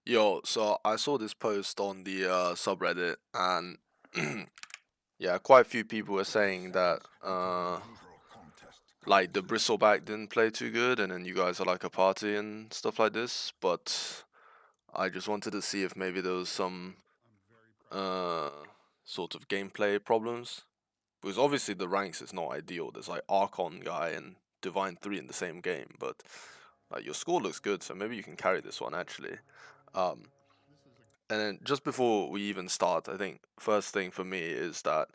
Yo, so I saw this post on the subreddit, and yeah, quite a few people were saying that like the bristleback didn't play too good, and then you guys are like a party and stuff like this. But I just wanted to see if maybe there was some uh sort of gameplay problems, because obviously the ranks is not ideal. There's like Archon guy and Divine 3 in the same game, but like your score looks good, so maybe you can carry this one actually. Um, And then just before we even start, I think first thing for me is that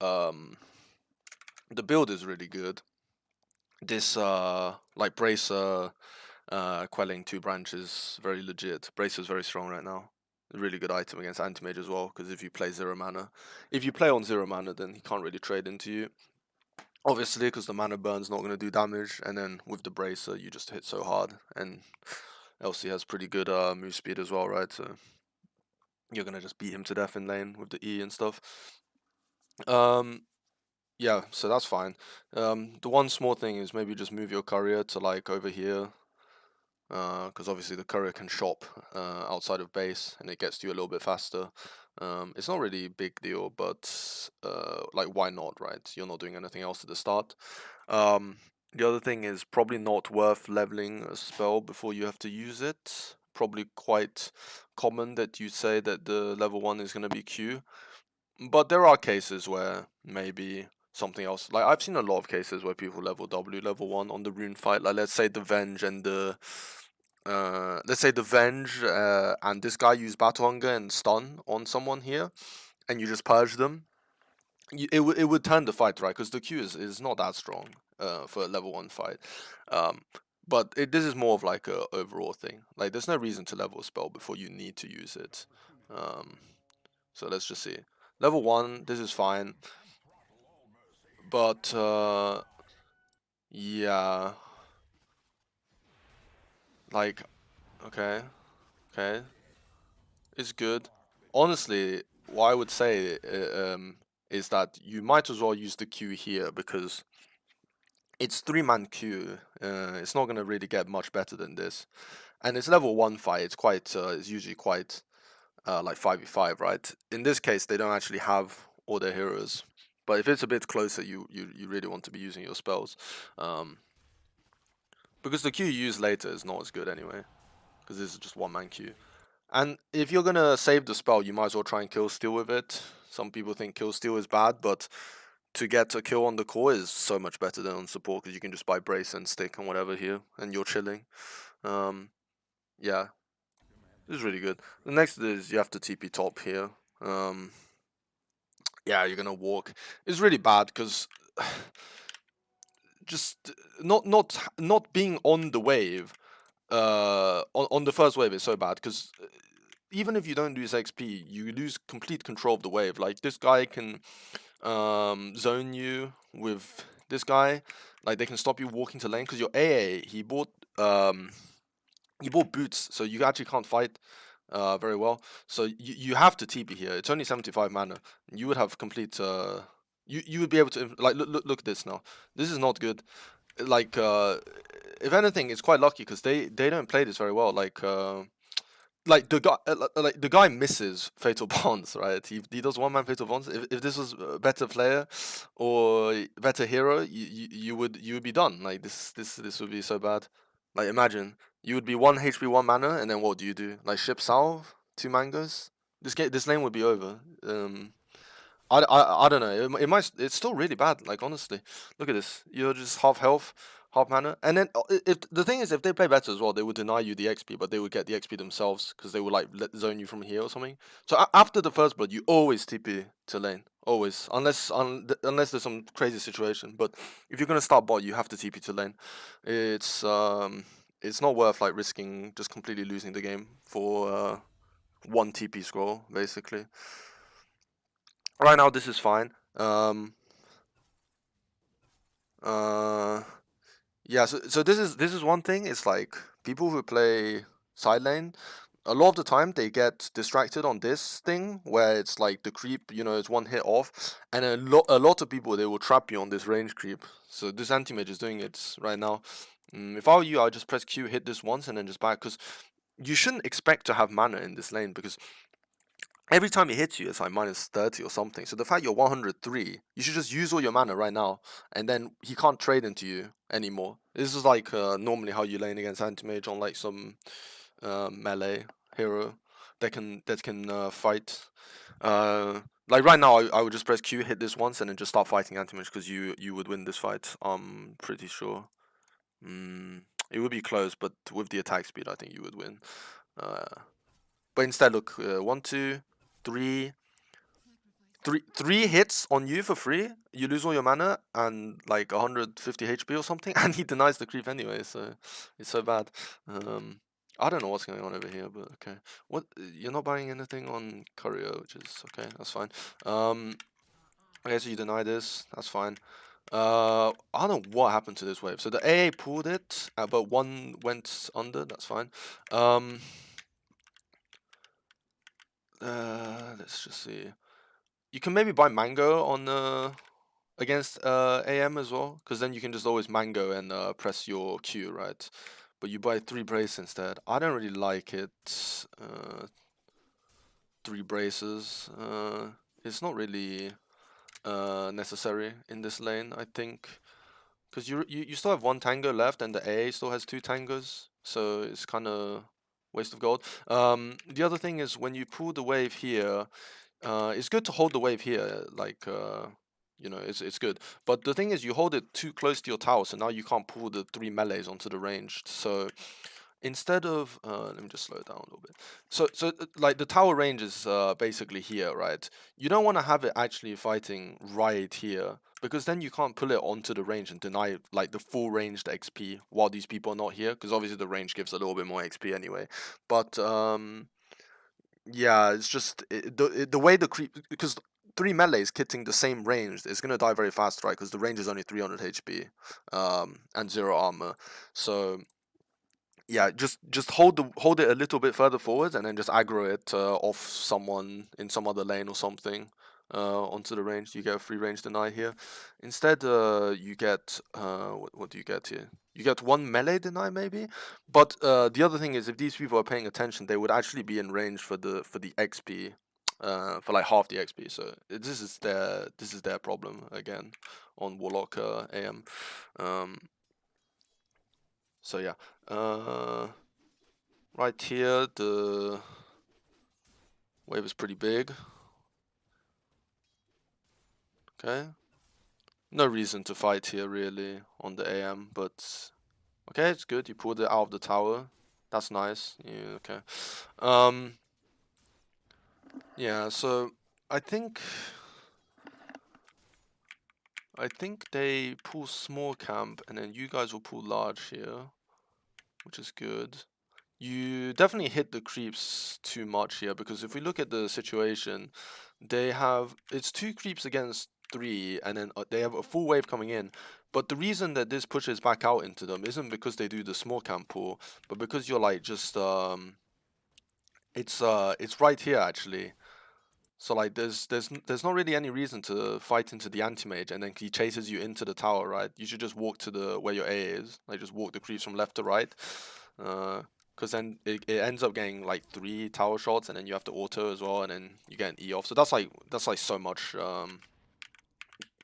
um, the build is really good. This like Bracer quelling two branches, very legit. Bracer's very strong right now. A really good item against anti-mage as well, because if you play zero mana, if you play on zero mana, then he can't really trade into you. Obviously, because the mana burn's not going to do damage, and then with the Bracer, you just hit so hard, and Elsie has pretty good move speed as well, right? So you're gonna just beat him to death in lane with the E and stuff. Um, yeah, so that's fine. The one small thing is maybe just move your courier to like over here, because obviously the courier can shop outside of base and it gets to you a little bit faster. It's not really a big deal, but like why not, right? You're not doing anything else at the start. The other thing is probably not worth leveling a spell before you have to use it. Probably quite common that you say that the level 1 is going to be Q. But there are cases where maybe something else. Like I've seen a lot of cases where people level W level 1 on the rune fight. Like let's say the Venge and the and this guy used Battle Hunger and stun on someone here, and you just purge them. It would turn the fight, right? Because the Q is not that strong for a level 1 fight. Um, but this is more of like a overall thing. Like there's no reason to level a spell before you need to use it. Um, so let's just see. Level 1, this is fine. But yeah, like okay, okay, it's good. Honestly, what I would say is that you might as well use the Q here because it's 3-man Q. It's not gonna really get much better than this, and it's level 1 fight. It's quite it's usually quite like 5v5, right? In this case, they don't actually have all their heroes. But if it's a bit closer, you really want to be using your spells. Um, Because the Q you use later is not as good anyway, because this is just 1-man Q. And if you're gonna save the spell, you might as well try and kill steal with it. Some people think kill steal is bad, but to get a kill on the core is so much better than on support, because you can just buy brace and stick and whatever here, and you're chilling. Um, yeah, this is really good. The next is you have to TP top here. Yeah, you're gonna walk. It's really bad because just not being on the wave on the first wave is so bad because even if you don't lose XP, you lose complete control of the wave. Like this guy can zone you with this guy. Like they can stop you walking to lane because your AA he bought boots, so you actually can't fight very well. So you have to TP here. It's only 75 mana. You would have complete you would be able to like look at this now. This is not good. Like if anything, it's quite lucky because they don't play this very well. Like the guy misses fatal bonds, right? He does 1-man fatal bonds. If this was a better player or better hero, you would be done. Like this would be so bad. Like imagine you would be 1 HP 1 mana, and then what do you do? Like ship salve 2 mangoes. This lane would be over. I don't know. It might. It's still really bad. Like honestly, look at this. You're just half health, half mana, and then if the thing is, if they play better as well, they would deny you the XP, but they would get the XP themselves because they would like zone you from here or something. So after the first blood, you always TP to lane, always, unless there's some crazy situation. But if you're gonna start bot, you have to TP to lane. It's not worth like risking just completely losing the game for one TP scroll, basically. Right now, this is fine. Uh, yeah. So this is one thing. It's like people who play side lane. A lot of the time they get distracted on this thing where it's like the creep, it's one hit off, and a lot of people they will trap you on this range creep. So this anti mage is doing it right now. If I were you, I'd just press Q, hit this once, and then just back because you shouldn't expect to have mana in this lane because every time he hits you, it's like minus 30 or something. So the fact you're 103, you should just use all your mana right now, and then he can't trade into you anymore. This is like normally how you lane against anti-mage on like some melee hero that can fight. Like right now, I would just press Q, hit this once, and then just start fighting anti-mage because you would win this fight. I'm pretty sure. It would be close, but with the attack speed, I think you would win. But instead, look, 1, 2, 3, three hits on you for free. You lose all your mana and like 150 HP or something, and he denies the creep anyway. So it's so bad. I don't know what's going on over here, but okay. What, you're not buying anything on Courier, which is okay. That's fine. Okay, so you deny this. That's fine. I don't know what happened to this wave. So the AA pulled it, but one went under. That's fine. Let's just see. You can maybe buy Mango on against AM as well, because then you can just always Mango and press your Q, right? But you buy 3 brace instead. I don't really like it. 3 braces. It's not really necessary in this lane, I think, because you still have 1 tango left, and the AA still has 2 tangos, so it's kind of waste of gold. The other thing is when you pull the wave here, it's good to hold the wave here, like you know, it's good. But the thing is, you hold it too close to your tower, so now you can't pull the 3 melees onto the range. So instead of let me just slow it down a little bit. So like the tower range is basically here, right? You don't want to have it actually fighting right here, because then you can't pull it onto the range and deny like the full ranged XP while these people are not here, because obviously the range gives a little bit more XP anyway. But yeah, it's just the way the creep, because 3 melees hitting the same range is gonna die very fast, right? Because the range is only 300 HP, and 0 armor. So yeah, just hold it a little bit further forward, and then just aggro it off someone in some other lane or something onto the range. You get a free range deny here. Instead, you get what do you get here? You get 1 melee deny maybe. But the other thing is, if these people are paying attention, they would actually be in range for the XP. For like half the XP, so this is their problem again on Warlock AM. So yeah, right here the wave is pretty big. Okay, no reason to fight here really on the AM, but okay, it's good. You pulled it out of the tower. That's nice. Yeah, okay. Yeah. So I think they pull small camp, and then you guys will pull large here, which is good. You definitely hit the creeps too much here, because if we look at the situation, it's 2 creeps against 3, and then they have a full wave coming in. But the reason that this pushes back out into them isn't because they do the small camp pull, but because you're like just it's right here actually. So like there's not really any reason to fight into the anti-mage, and then he chases you into the tower, right? You should just walk to the where your A is, like just walk the creeps from left to right. Because then it ends up getting like 3 tower shots, and then you have to auto as well, and then you get an E off. So that's like so much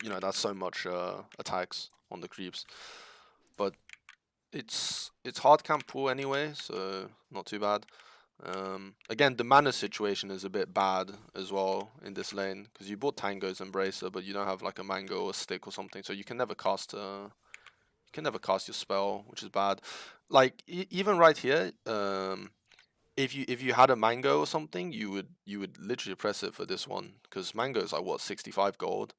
that's so much attacks on the creeps. But it's hard camp pool anyway, so not too bad. Again, the mana situation is a bit bad as well in this lane, because you bought Tango's Embracer, but you don't have like a Mango or Stick or something, so you can never cast your spell, which is bad. Like even right here, if you had a Mango or something, you would literally press it for this one, because Mango is like what, 65 gold,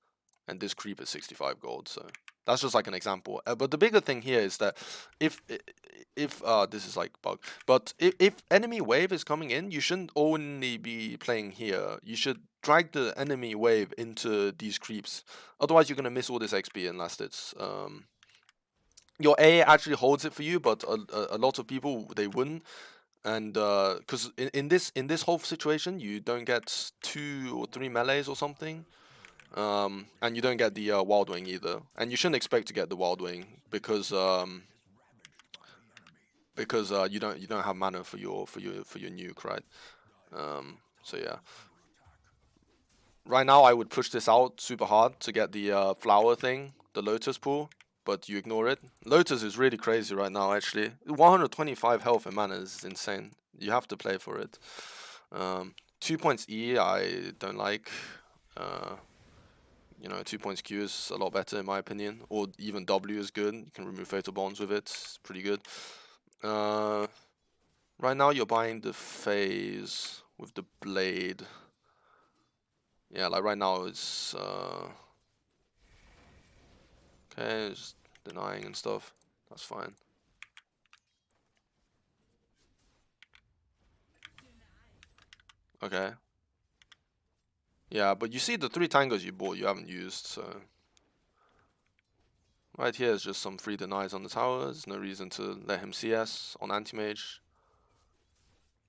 and this creep is 65 gold. So that's just like an example. But the bigger thing here is that if this is like bug, but if enemy wave is coming in, you shouldn't only be playing here. You should drag the enemy wave into these creeps. Otherwise, you're gonna miss all this XP unless it's your A actually holds it for you, but a lot of people, they wouldn't. And because in this whole situation, you don't get 2 or 3 melees or something, and you don't get the Wild Wing either, and you shouldn't expect to get the Wild Wing, because because you don't have mana for your nuke, right? So yeah. Right now, I would push this out super hard to get the flower thing, the Lotus pool, but you ignore it. Lotus is really crazy right now, actually. 125 health and mana is insane. You have to play for it. 2 points E, I don't like. You know, 2 points Q is a lot better in my opinion. Or even W is good. You can remove Fatal Bonds with it. It's pretty good. Right now, you're buying the phase with the blade. Yeah, like right now it's okay, just denying and stuff. That's fine. Okay. Yeah, but you see the 3 tangos you bought you haven't used, so right here is just some free denies on the tower. There's no reason to let him CS on anti-mage.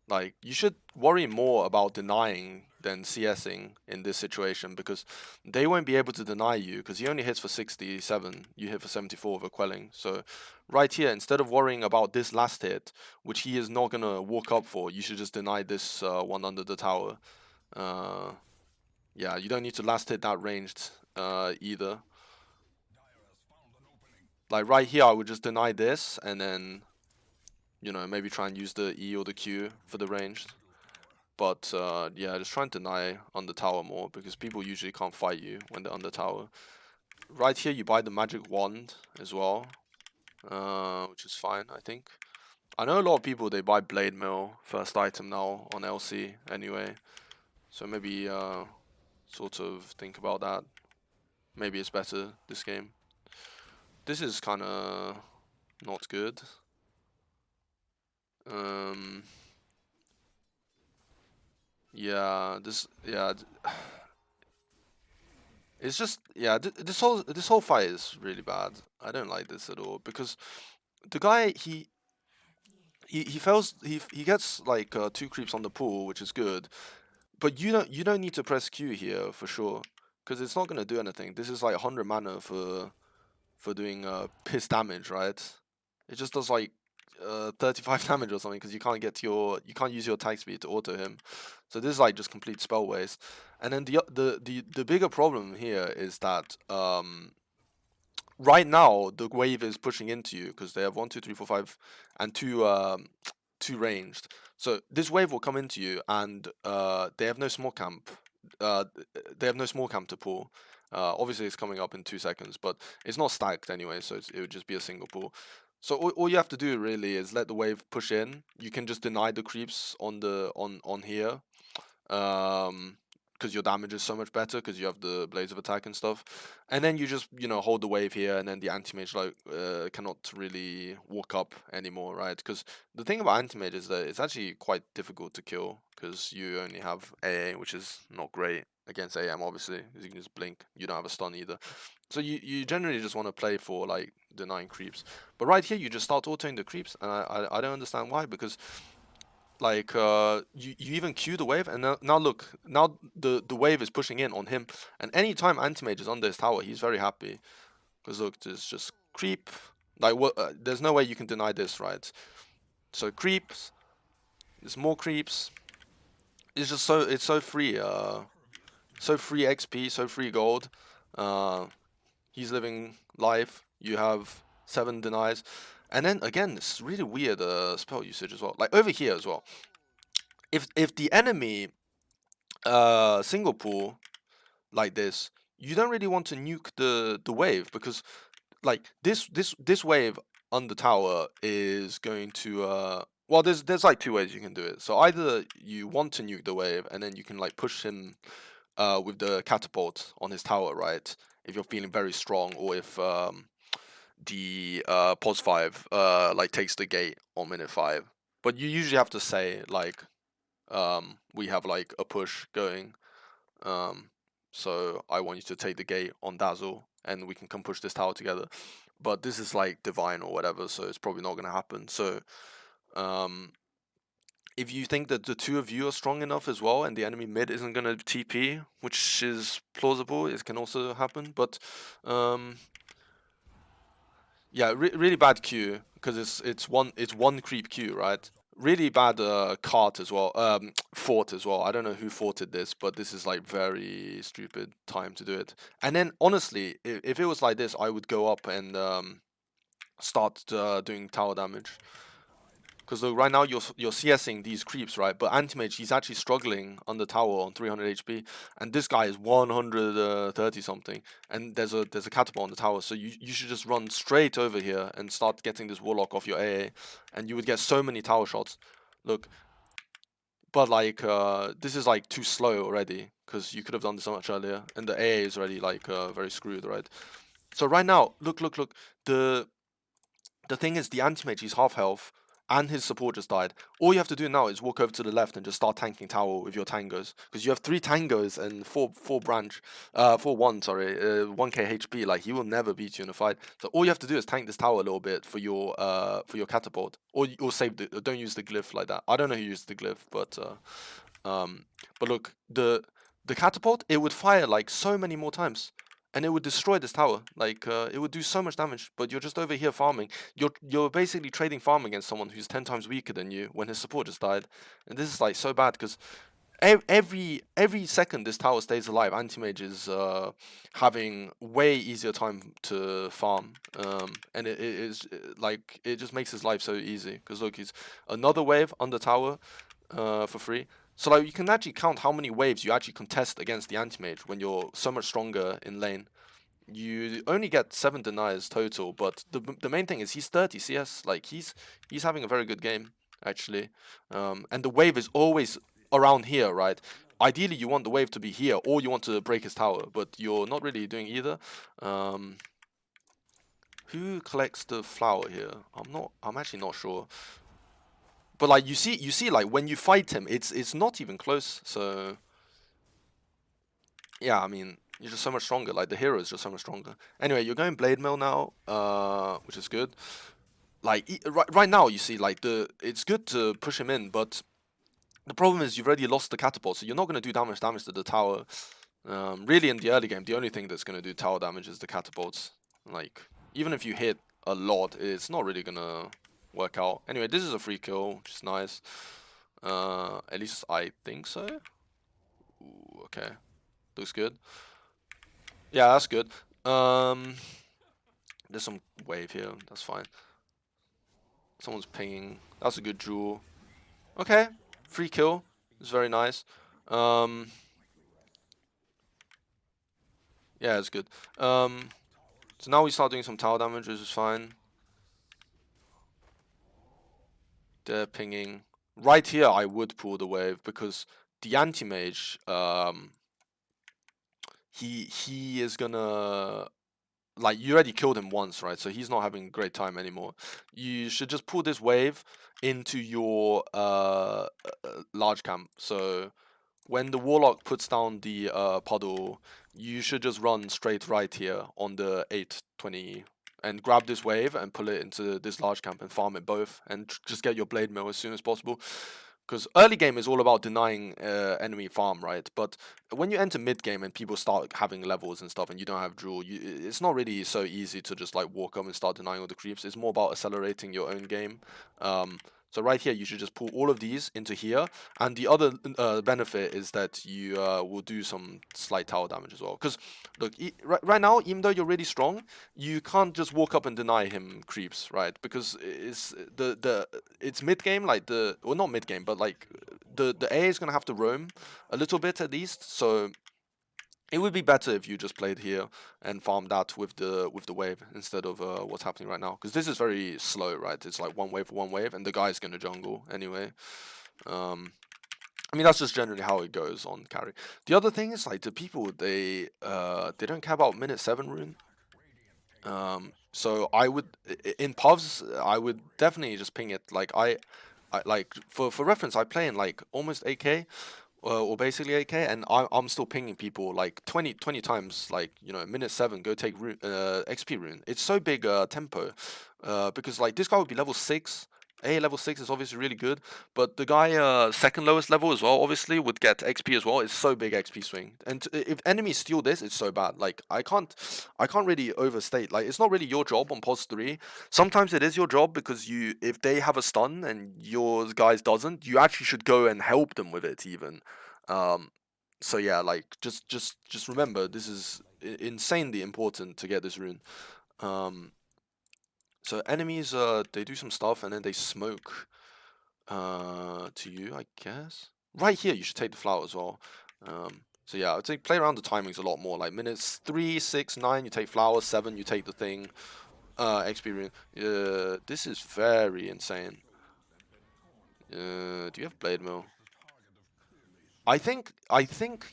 Like, you should worry more about denying than CSing in this situation, because they won't be able to deny you, because he only hits for 67, you hit for 74 with a quelling. So right here, instead of worrying about this last hit, which he is not going to walk up for, you should just deny this one under the tower. Yeah, you don't need to last hit that ranged either. Like right here, I would just deny this, and then, you know, maybe try and use the E or the Q for the ranged. But yeah, just try and deny on the tower more, because people usually can't fight you when they're on the tower. Right here, you buy the magic wand as well, which is fine, I think. I know a lot of people, they buy blade mill first item now on LC anyway, so maybe sort of think about that. Maybe it's better this game. This is kind of not good. Yeah, it's just, yeah, this whole fight is really bad. I don't like this at all, because the guy, he gets like 2 creeps on the pool, which is good, but you don't need to press Q here for sure, because it's not gonna do anything. This is like 100 mana for doing piss damage, right? It just does like 35 damage or something, because you can't use your attack speed to auto him. So this is like just complete spell waste. And then the bigger problem here is that right now the wave is pushing into you, because they have 1, 2, 3, 4, 5, and two ranged. So this wave will come into you, and they have no small camp. They have no small camp to pull. Obviously, it's coming up in 2 seconds, but it's not stacked anyway, so it would just be a single pull. So all you have to do really is let the wave push in. You can just deny the creeps on the on here, because your damage is so much better, because you have the blades of attack and stuff. And then you just, you know, hold the wave here, and then the anti-mage like cannot really walk up anymore, right? Because the thing about anti-mage is that it's actually quite difficult to kill, because you only have AA, which is not great against AM, obviously, because you can just blink. You don't have a stun either. So you generally just want to play for like denying creeps. But right here, you just start autoing the creeps, and I don't understand why, because like you even Q the wave, and now look, now the wave is pushing in on him, and anytime anti-mage is on this tower, he's very happy, because look, there's just creep, like what, there's no way you can deny this, right? So creeps, there's more creeps. It's just so free, so free XP, so free gold. He's living life. You have 7 denies. And then again, it's really weird spell usage as well. Like over here as well. If the enemy single pull like this, you don't really want to nuke the wave, because like this wave on the tower is going to well, there's like 2 ways you can do it. So either you want to nuke the wave, and then you can like push him with the catapult on his tower, right? If you're feeling very strong, or if the pos 5 like takes the gate on minute 5. But you usually have to say like we have like a push going, so I want you to take the gate on Dazzle, and we can come push this tower together. But this is like divine or whatever, so it's probably not going to happen. So if you think that the 2 of you are strong enough as well, and the enemy mid isn't going to TP, which is plausible, it can also happen. But Yeah, really bad Q because it's one creep Q, right? Really bad cart as well. Fort as well. I don't know who forted this, but this is like very stupid time to do it. And then honestly, if it was like this, I would go up and start doing tower damage. Because look, right now you're CSing these creeps, right? But Anti-Mage, he's actually struggling on the tower on 300 HP, and this guy is 130 something, and there's a catapult on the tower, so you should just run straight over here and start getting this Warlock off your AA, and you would get so many tower shots. Look, but like this is like too slow already, because you could have done this so much earlier, and the AA is already like very screwed, right? So right now, look, the the thing is, the anti-mage, he's half health, and his support just died. All you have to do now is walk over to the left and just start tanking tower with your tangos, because you have 3 tangos and four one, sorry, 1k HP. Like he will never beat you in a fight. So all you have to do is tank this tower a little bit for your catapult, or save the. Don't use the glyph like that. I don't know who used the glyph, um, but look, the catapult, it would fire like so many more times, and it would destroy this tower. Like it would do so much damage. But you're just over here farming. You're basically trading farm against someone who's 10 times weaker than you when his support just died. And this is like so bad because every second this tower stays alive, anti-mage is having way easier time to farm. And it is like it just makes his life so easy. Because look, he's another wave on the tower for free. So like you can actually count how many waves you actually contest against the anti-mage when you're so much stronger in lane. You only get 7 deniers total, but the main thing is he's 30 CS. Like he's having a very good game actually. And the wave is always around here, right? Ideally, you want the wave to be here, or you want to break his tower, but you're not really doing either. Um, who collects the flower here? I'm actually not sure. But like you see, like when you fight him, it's not even close. So yeah, I mean, you're just so much stronger. Like the hero is just so much stronger. Anyway, you're going Blade Mill now, which is good. Like right now, you see, like it's good to push him in, but the problem is you've already lost the catapult, so you're not going to do damage to the tower. Really, in the early game, the only thing that's going to do tower damage is the catapults. Like even if you hit a lot, it's not really gonna work out. Anyway, this is a free kill, which is nice. At least I think so. Ooh, okay, looks good. Yeah, that's good. Um, there's some wave here. That's fine. Someone's pinging. That's a good jewel. Okay, free kill. It's very nice. Um, yeah, it's good. So now we start doing some tower damage, which is fine. They're pinging. Right here, I would pull the wave because the anti-mage, he is gonna, like, you already killed him once, right? So he's not having a great time anymore. You should just pull this wave into your large camp. So when the warlock puts down the puddle, you should just run straight right here on the 820 and grab this wave and pull it into this large camp and farm it both and just get your blade mill as soon as possible. Because early game is all about denying enemy farm, right? But when you enter mid game and people start having levels and stuff, and you don't have jewel, it's not really so easy to just like walk up and start denying all the creeps. It's more about accelerating your own game. So right here, you should just pull all of these into here, and the other benefit is that you will do some slight tower damage as well. Because look, right now, even though you're really strong, you can't just walk up and deny him creeps, right? Because it's mid game, like well, not mid game, but like the A is gonna have to roam a little bit at least. So it would be better if you just played here and farmed that with the wave instead of what's happening right now. Because this is very slow, right? It's like one wave for one wave, and the guy's gonna jungle anyway. I mean, that's just generally how it goes on carry. The other thing is like the people they don't care about minute 7 rune. So I would in pubs I would definitely just ping it. Like I like for reference, I play in like almost 8k or basically 8k, and I'm still pinging people like 20 times. Like, you know, minute 7, go take XP rune. It's so big tempo because like this guy would be level 6. AA level 6 is obviously really good, but the guy second lowest level as well, obviously, would get XP as well. It's so big XP swing. And if enemies steal this, it's so bad. Like, I can't really overstate. Like, it's not really your job on POS 3. Sometimes it is your job because if they have a stun and yours guys doesn't, you actually should go and help them with it even. Um, so yeah, like, just remember, this is insanely important to get this rune. Um, so enemies, they do some stuff and then they smoke to you, I guess. Right here, you should take the flower as well. So yeah, I'd say play around the timings a lot more. Like minutes 3, 6, 9, you take flower. 7, you take the thing. Experience. This is very insane. Do you have blade mill? I think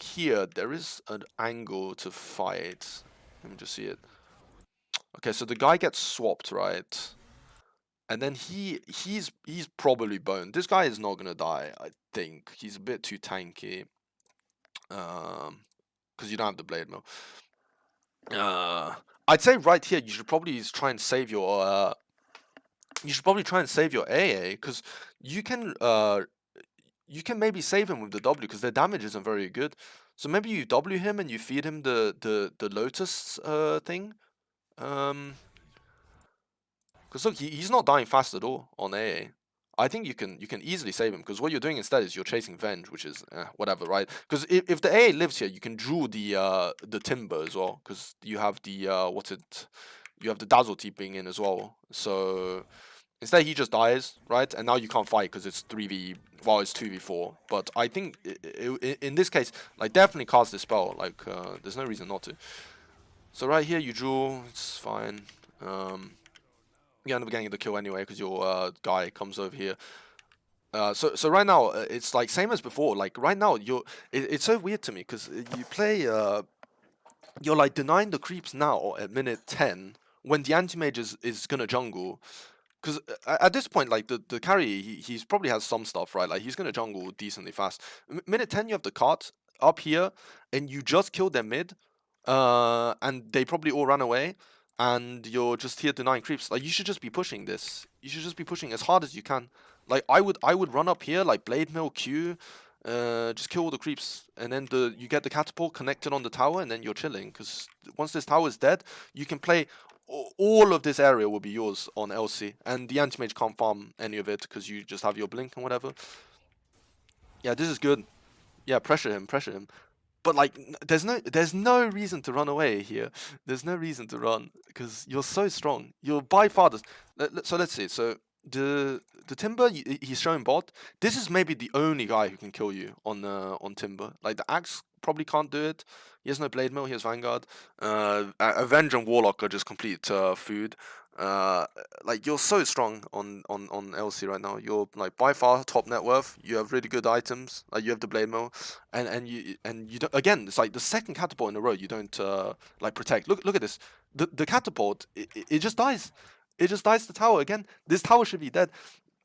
here there is an angle to fight. Let me just see it. Okay, so the guy gets swapped, right? And then he's probably boned. This guy is not gonna die, I think. He's a bit too tanky. Because you don't have the blade mill. I'd say right here you should probably try and save your AA, because you can maybe save him with the W because their damage isn't very good. So maybe you W him and you feed him the lotus thing. Because look, he's not dying fast at all on AA. I think you can easily save him because what you're doing instead is you're chasing Venge, which is whatever, right? Because if the AA lives here, you can draw the Timber as well because you have the you have the Dazzle TPing in as well. So instead he just dies, right? And now you can't fight because it's 3v, well, it's 2v4. But I think in this case, like, definitely cast this spell. Like, there's no reason not to. So right here you draw, it's fine. You end up getting the kill anyway because your guy comes over here. So right now it's like same as before. Like right now it's so weird to me because you play you're like denying the creeps now at minute 10 when the anti-mage is gonna jungle. Because at this point, like the carry, he's probably has some stuff, right? Like he's gonna jungle decently fast. Minute 10, you have the cart up here, and you just killed their mid, and they probably all ran away, and you're just here denying creeps. Like you should just be pushing this. You should just be pushing as hard as you can. Like I would run up here like blade mill Q, just kill all the creeps, and then you get the catapult connected on the tower, and then you're chilling. Because once this tower is dead, you can play all of this area will be yours on LC, and the anti-mage can't farm any of it because you just have your blink and whatever. Yeah, this is good. Yeah, pressure him, pressure him. But like, there's no reason to run away here. There's no reason to run because you're so strong. You're by far the. So let's see. So the Timber he's showing bot. This is maybe the only guy who can kill you on Timber. Like the Axe probably can't do it. He has no Blade Mill. He has Vanguard. Avenge and Warlock are just complete food. Uh, like you're so strong on LC right now. You're like by far top net worth. You have really good items. Like you have the Blade Mill, and you don't, again. It's like the second catapult in a row. You don't like protect. Look at this. The catapult it just dies. It just dies the tower again. This tower should be dead.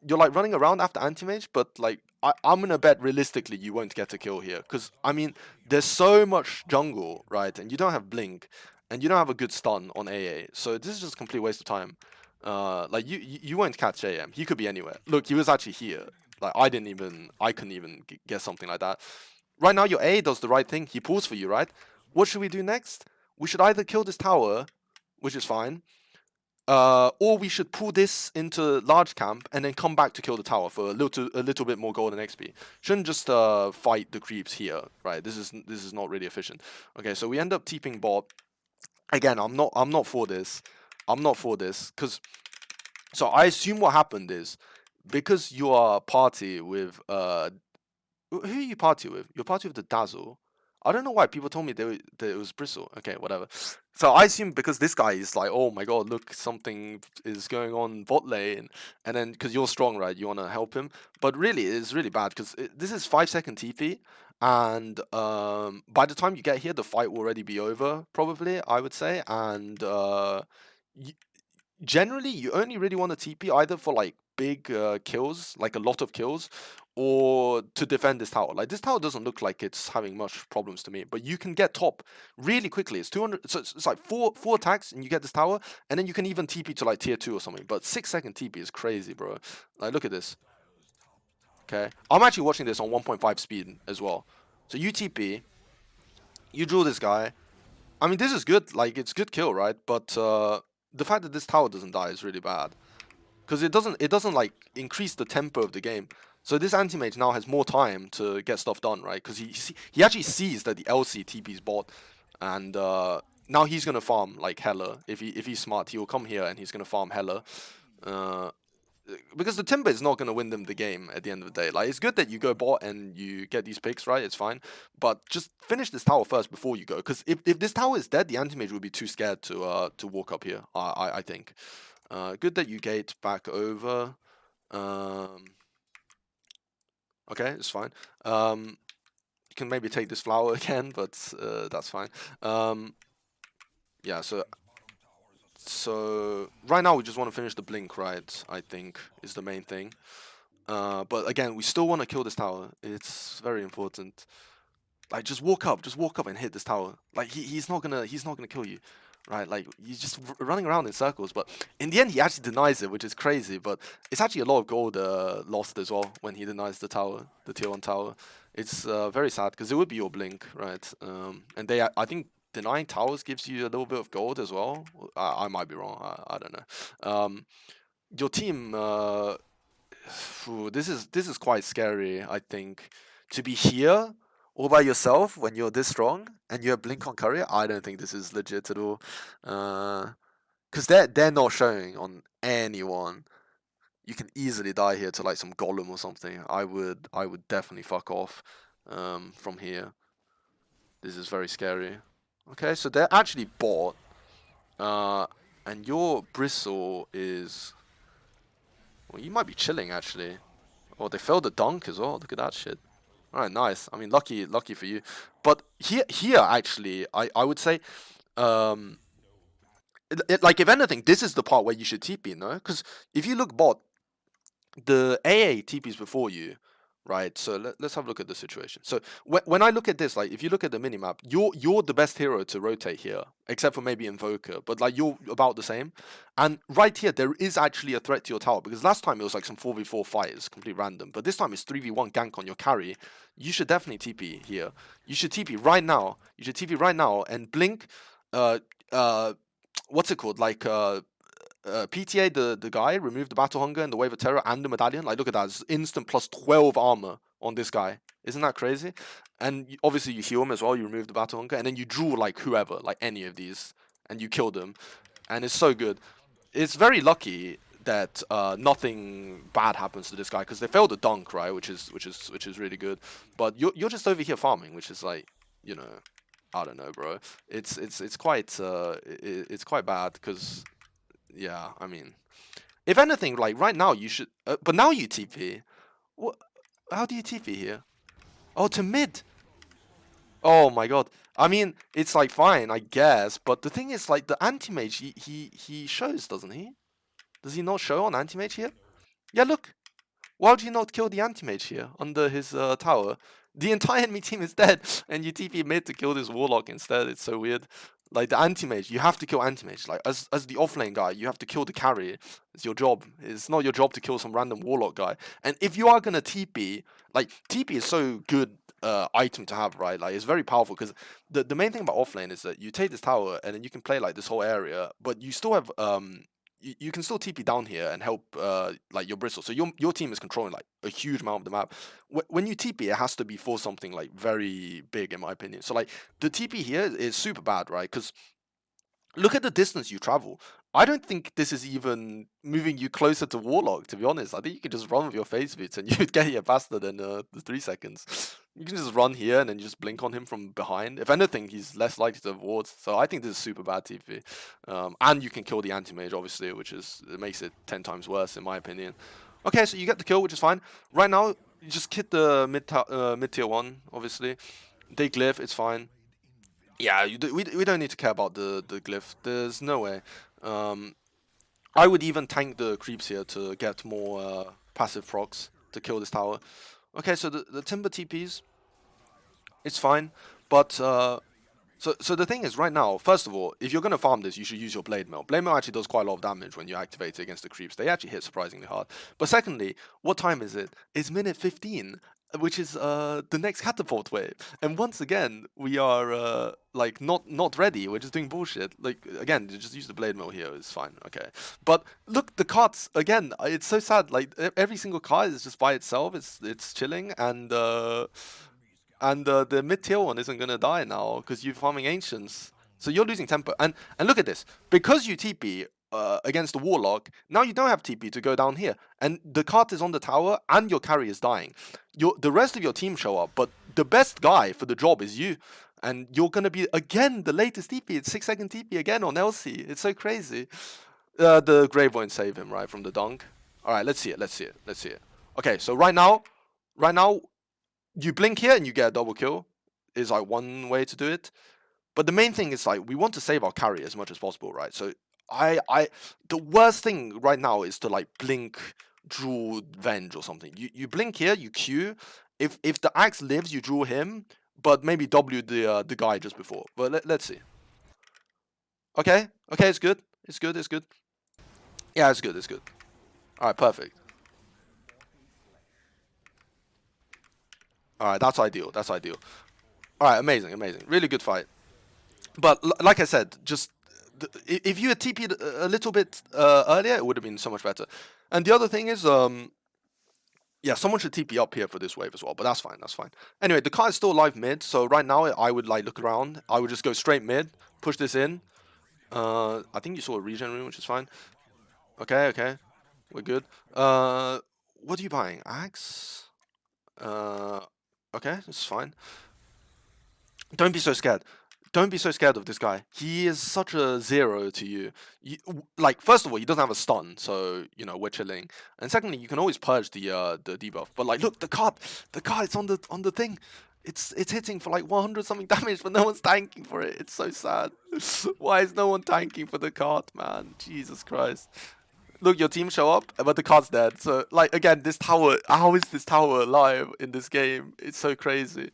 You're like running around after anti-mage, but like I'm gonna bet realistically you won't get a kill here because I mean there's so much jungle, right? And you don't have blink, and you don't have a good stun on AA, so this is just a complete waste of time. Like you won't catch AM. He could be anywhere. Look, he was actually here. Like I couldn't even get something like that. Right now your A does the right thing. He pulls for you, right? What should we do next? We should either kill this tower, which is fine, or we should pull this into large camp and then come back to kill the tower for a little bit more gold and XP. Shouldn't just fight the creeps here, right? This is not really efficient. Okay, so we end up TPing bot. Again, I'm not for this. I'm not for this because so I assume what happened is because you are party with who are you party with? You're party with the Dazzle. I don't know why people told me that it was Bristle. Okay, whatever. So I assume because this guy is like, oh my god, look, something is going on bot lane, and then because you're strong, right, you want to help him. But really, it's really bad because this is 5 second TP, and by the time you get here, the fight will already be over, probably, I would say. And y generally, you only really want to TP either for like big kills, like a lot of kills, or to defend this tower. Like, this tower doesn't look like it's having much problems to me, but you can get top really quickly. It's 200, so it's like four attacks and you get this tower, and then you can even TP to like tier 2 or something. But 6-second TP is crazy, bro. Like, look at this. Okay, I'm actually watching this on 1.5 speed as well. So you TP, you draw this guy. I mean, this is good. Like, it's good kill, right? But the fact that this tower doesn't die is really bad, because it doesn't like increase the tempo of the game. So this anti-mage now has more time to get stuff done, right? Because he actually sees that the LC TP's bot, and now he's gonna farm like hella. If he's smart, he will come here and he's gonna farm hella. Uh, because the Timber is not gonna win them the game at the end of the day. Like, it's good that you go bot and you get these picks, right? It's fine, but just finish this tower first before you go. Because if this tower is dead, the anti-mage will be too scared to walk up here. I think. Good that you gate back over. Okay, it's fine. You can maybe take this flower again, but that's fine. Yeah, so right now we just want to finish the blink, right? I think is the main thing. But again, we still want to kill this tower. It's very important. Like, just walk up and hit this tower. Like, he's not gonna kill you, right? Like, you're just running around in circles. But in the end, he actually denies it, which is crazy. But it's actually a lot of gold lost as well when he denies the tower, the tier 1 tower. It's very sad because it would be your blink, right? And I think denying towers gives you a little bit of gold as well. I might be wrong. I don't know. Your team. This is quite scary, I think. To be here all by yourself when you're this strong and you have Blink on courier, I don't think this is legit at all. Because they're not showing on anyone. You can easily die here to like some golem or something. I would definitely fuck off from here. This is very scary. Okay, so they're actually bought. And your Bristle is... Well, you might be chilling actually. Oh, they failed the dunk as well. Look at that shit. All right, nice. I mean, lucky for you. But here actually, I would say, um, like, if anything, this is the part where you should TP, no? Because if you look bot, the AA TPs before you, right? So let's have a look at the situation. So when I look at this, like, if you look at the minimap, you're the best hero to rotate here, except for maybe Invoker, but like, you're about the same. And right here, there is actually a threat to your tower, because last time it was like some 4v4 fight, it's complete random, but this time it's 3v1 gank on your carry. You should definitely TP here. You should TP right now. You should TP right now and blink. Uh, what's it called? Like PTA, the guy, removed the Battle Hunger and the Wave of Terror and the Medallion. Like, look at that. It's instant plus 12 armor on this guy. Isn't that crazy? And obviously you heal him as well. You remove the Battle Hunger. And then you draw, like, whoever, like any of these. And you kill them. And it's so good. It's very lucky that nothing bad happens to this guy, because they failed the dunk, right? Which is really good. But you're just over here farming, which is like, you know, I don't know, bro. It's quite it's quite bad, because... Yeah, I mean, if anything, like right now you should. But now you TP. What? How do you TP here? Oh, to mid. Oh my god. I mean, it's like fine, I guess. But the thing is, like, the anti-mage, he shows, doesn't he? Does he not show on anti-mage here? Yeah, look. Why would you not kill the anti-mage here under his tower? The entire enemy team is dead, and you TP mid to kill this warlock instead. It's so weird. Like, the anti-mage, you have to kill anti-mage. Like, as the offlane guy, you have to kill the carry. It's your job. It's not your job to kill some random warlock guy. And if you are gonna TP, like, TP is so good item to have, right? Like, it's very powerful, because the main thing about offlane is that you take this tower and then you can play like this whole area, but you still have you can still TP down here and help like your Bristle. So your team is controlling like a huge amount of the map. When you TP, it has to be for something like very big, in my opinion. So like, the TP here is super bad, right? Because look at the distance you travel. I don't think this is even moving you closer to Warlock, to be honest. I think you can just run with your phase boots and you'd get here faster than the 3 seconds. You can just run here and then just blink on him from behind. If anything, he's less likely to have wards. So I think this is super bad TP. And you can kill the anti-mage, obviously, it makes it 10 times worse, in my opinion. Okay, so you get the kill, which is fine. Right now, you just kit the mid tier 1, obviously. They glyph, it's fine. Yeah, we don't need to care about the glyph. There's no way. I would even tank the creeps here to get more passive procs to kill this tower. Okay, so the Timber TPs, it's fine, but so the thing is, right now, first of all, if you're gonna farm this, you should use your Blade Mail. Blade Mail actually does quite a lot of damage when you activate it against the creeps. They actually hit surprisingly hard. But secondly, what time is it? It's minute 15, which is the next catapult wave. And once again, we are like not ready. We're just doing bullshit. Like again, you just use the Blade Mail here. It's fine. Okay. But look, the cards again. It's so sad. Like every single card is just by itself. It's chilling and the mid tier one isn't gonna die now because you're farming ancients. So you're losing tempo. And look at this. Because you TP against the warlock, now you don't have TP to go down here. And the cart is on the tower and your carry is dying. The rest of your team show up, but the best guy for the job is you. And you're gonna be again the latest TP. It's 6-second TP again on Elsie. It's so crazy. The Grave won't save him, right, from the dunk. Alright, let's see it, let's see it, let's see it. Okay, so right now, you blink here and you get a double kill is like one way to do it. But the main thing is like we want to save our carry as much as possible, right? So the worst thing right now is to like blink, draw, venge or something. You blink here, you Q. If the axe lives, you draw him, but maybe W the guy just before. But let's see. Okay, okay, it's good. It's good. It's good. Yeah, it's good. It's good. All right, perfect. All right, that's ideal. That's ideal. All right, amazing, amazing. Really good fight. But like I said, just if you had TP'd a little bit earlier, it would have been so much better. And the other thing is, yeah, someone should TP up here for this wave as well. But that's fine. That's fine. Anyway, the car is still live mid, so right now I would like look around. I would just go straight mid, push this in. I think you saw a regen room, which is fine. Okay, okay, we're good. What are you buying? Axe? Okay, it's fine. Don't be so scared. Don't be so scared of this guy. He is such a zero to you. Like, first of all, he doesn't have a stun, so you know we're chilling. And secondly, you can always purge the debuff. But like, look, the card is on the thing. It's hitting for like 100 something damage, but no one's tanking for it. It's so sad. Why is no one tanking for the card, man? Jesus Christ. Look, your team show up, but the card's dead. So, like, again, this tower. How is this tower alive in this game? It's so crazy.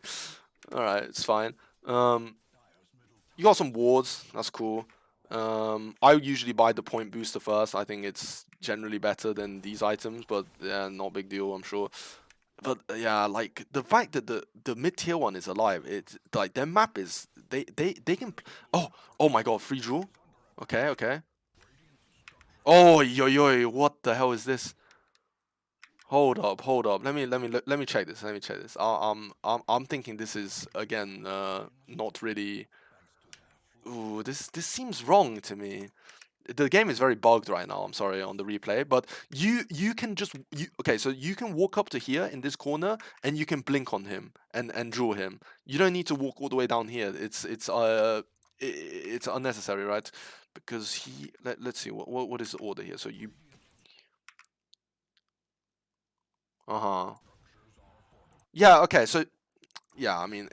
All right, it's fine. You got some wards. That's cool. I usually buy the point booster first. I think it's generally better than these items, but yeah, not big deal, I'm sure. But yeah, like the fact that the mid tier one is alive, it's like their map is they can. Oh my God, free draw. Okay, okay. Oh yo yo, what the hell is this? Hold up, hold up. Let me check this. Let me check this. I'm thinking this is again not really. Ooh, this seems wrong to me. The game is very bugged right now. I'm sorry on the replay, but you can just okay. So you can walk up to here in this corner and you can blink on him and draw him. You don't need to walk all the way down here. It's unnecessary, right? Because let's see what is the order here. So you yeah, okay. So yeah, I mean,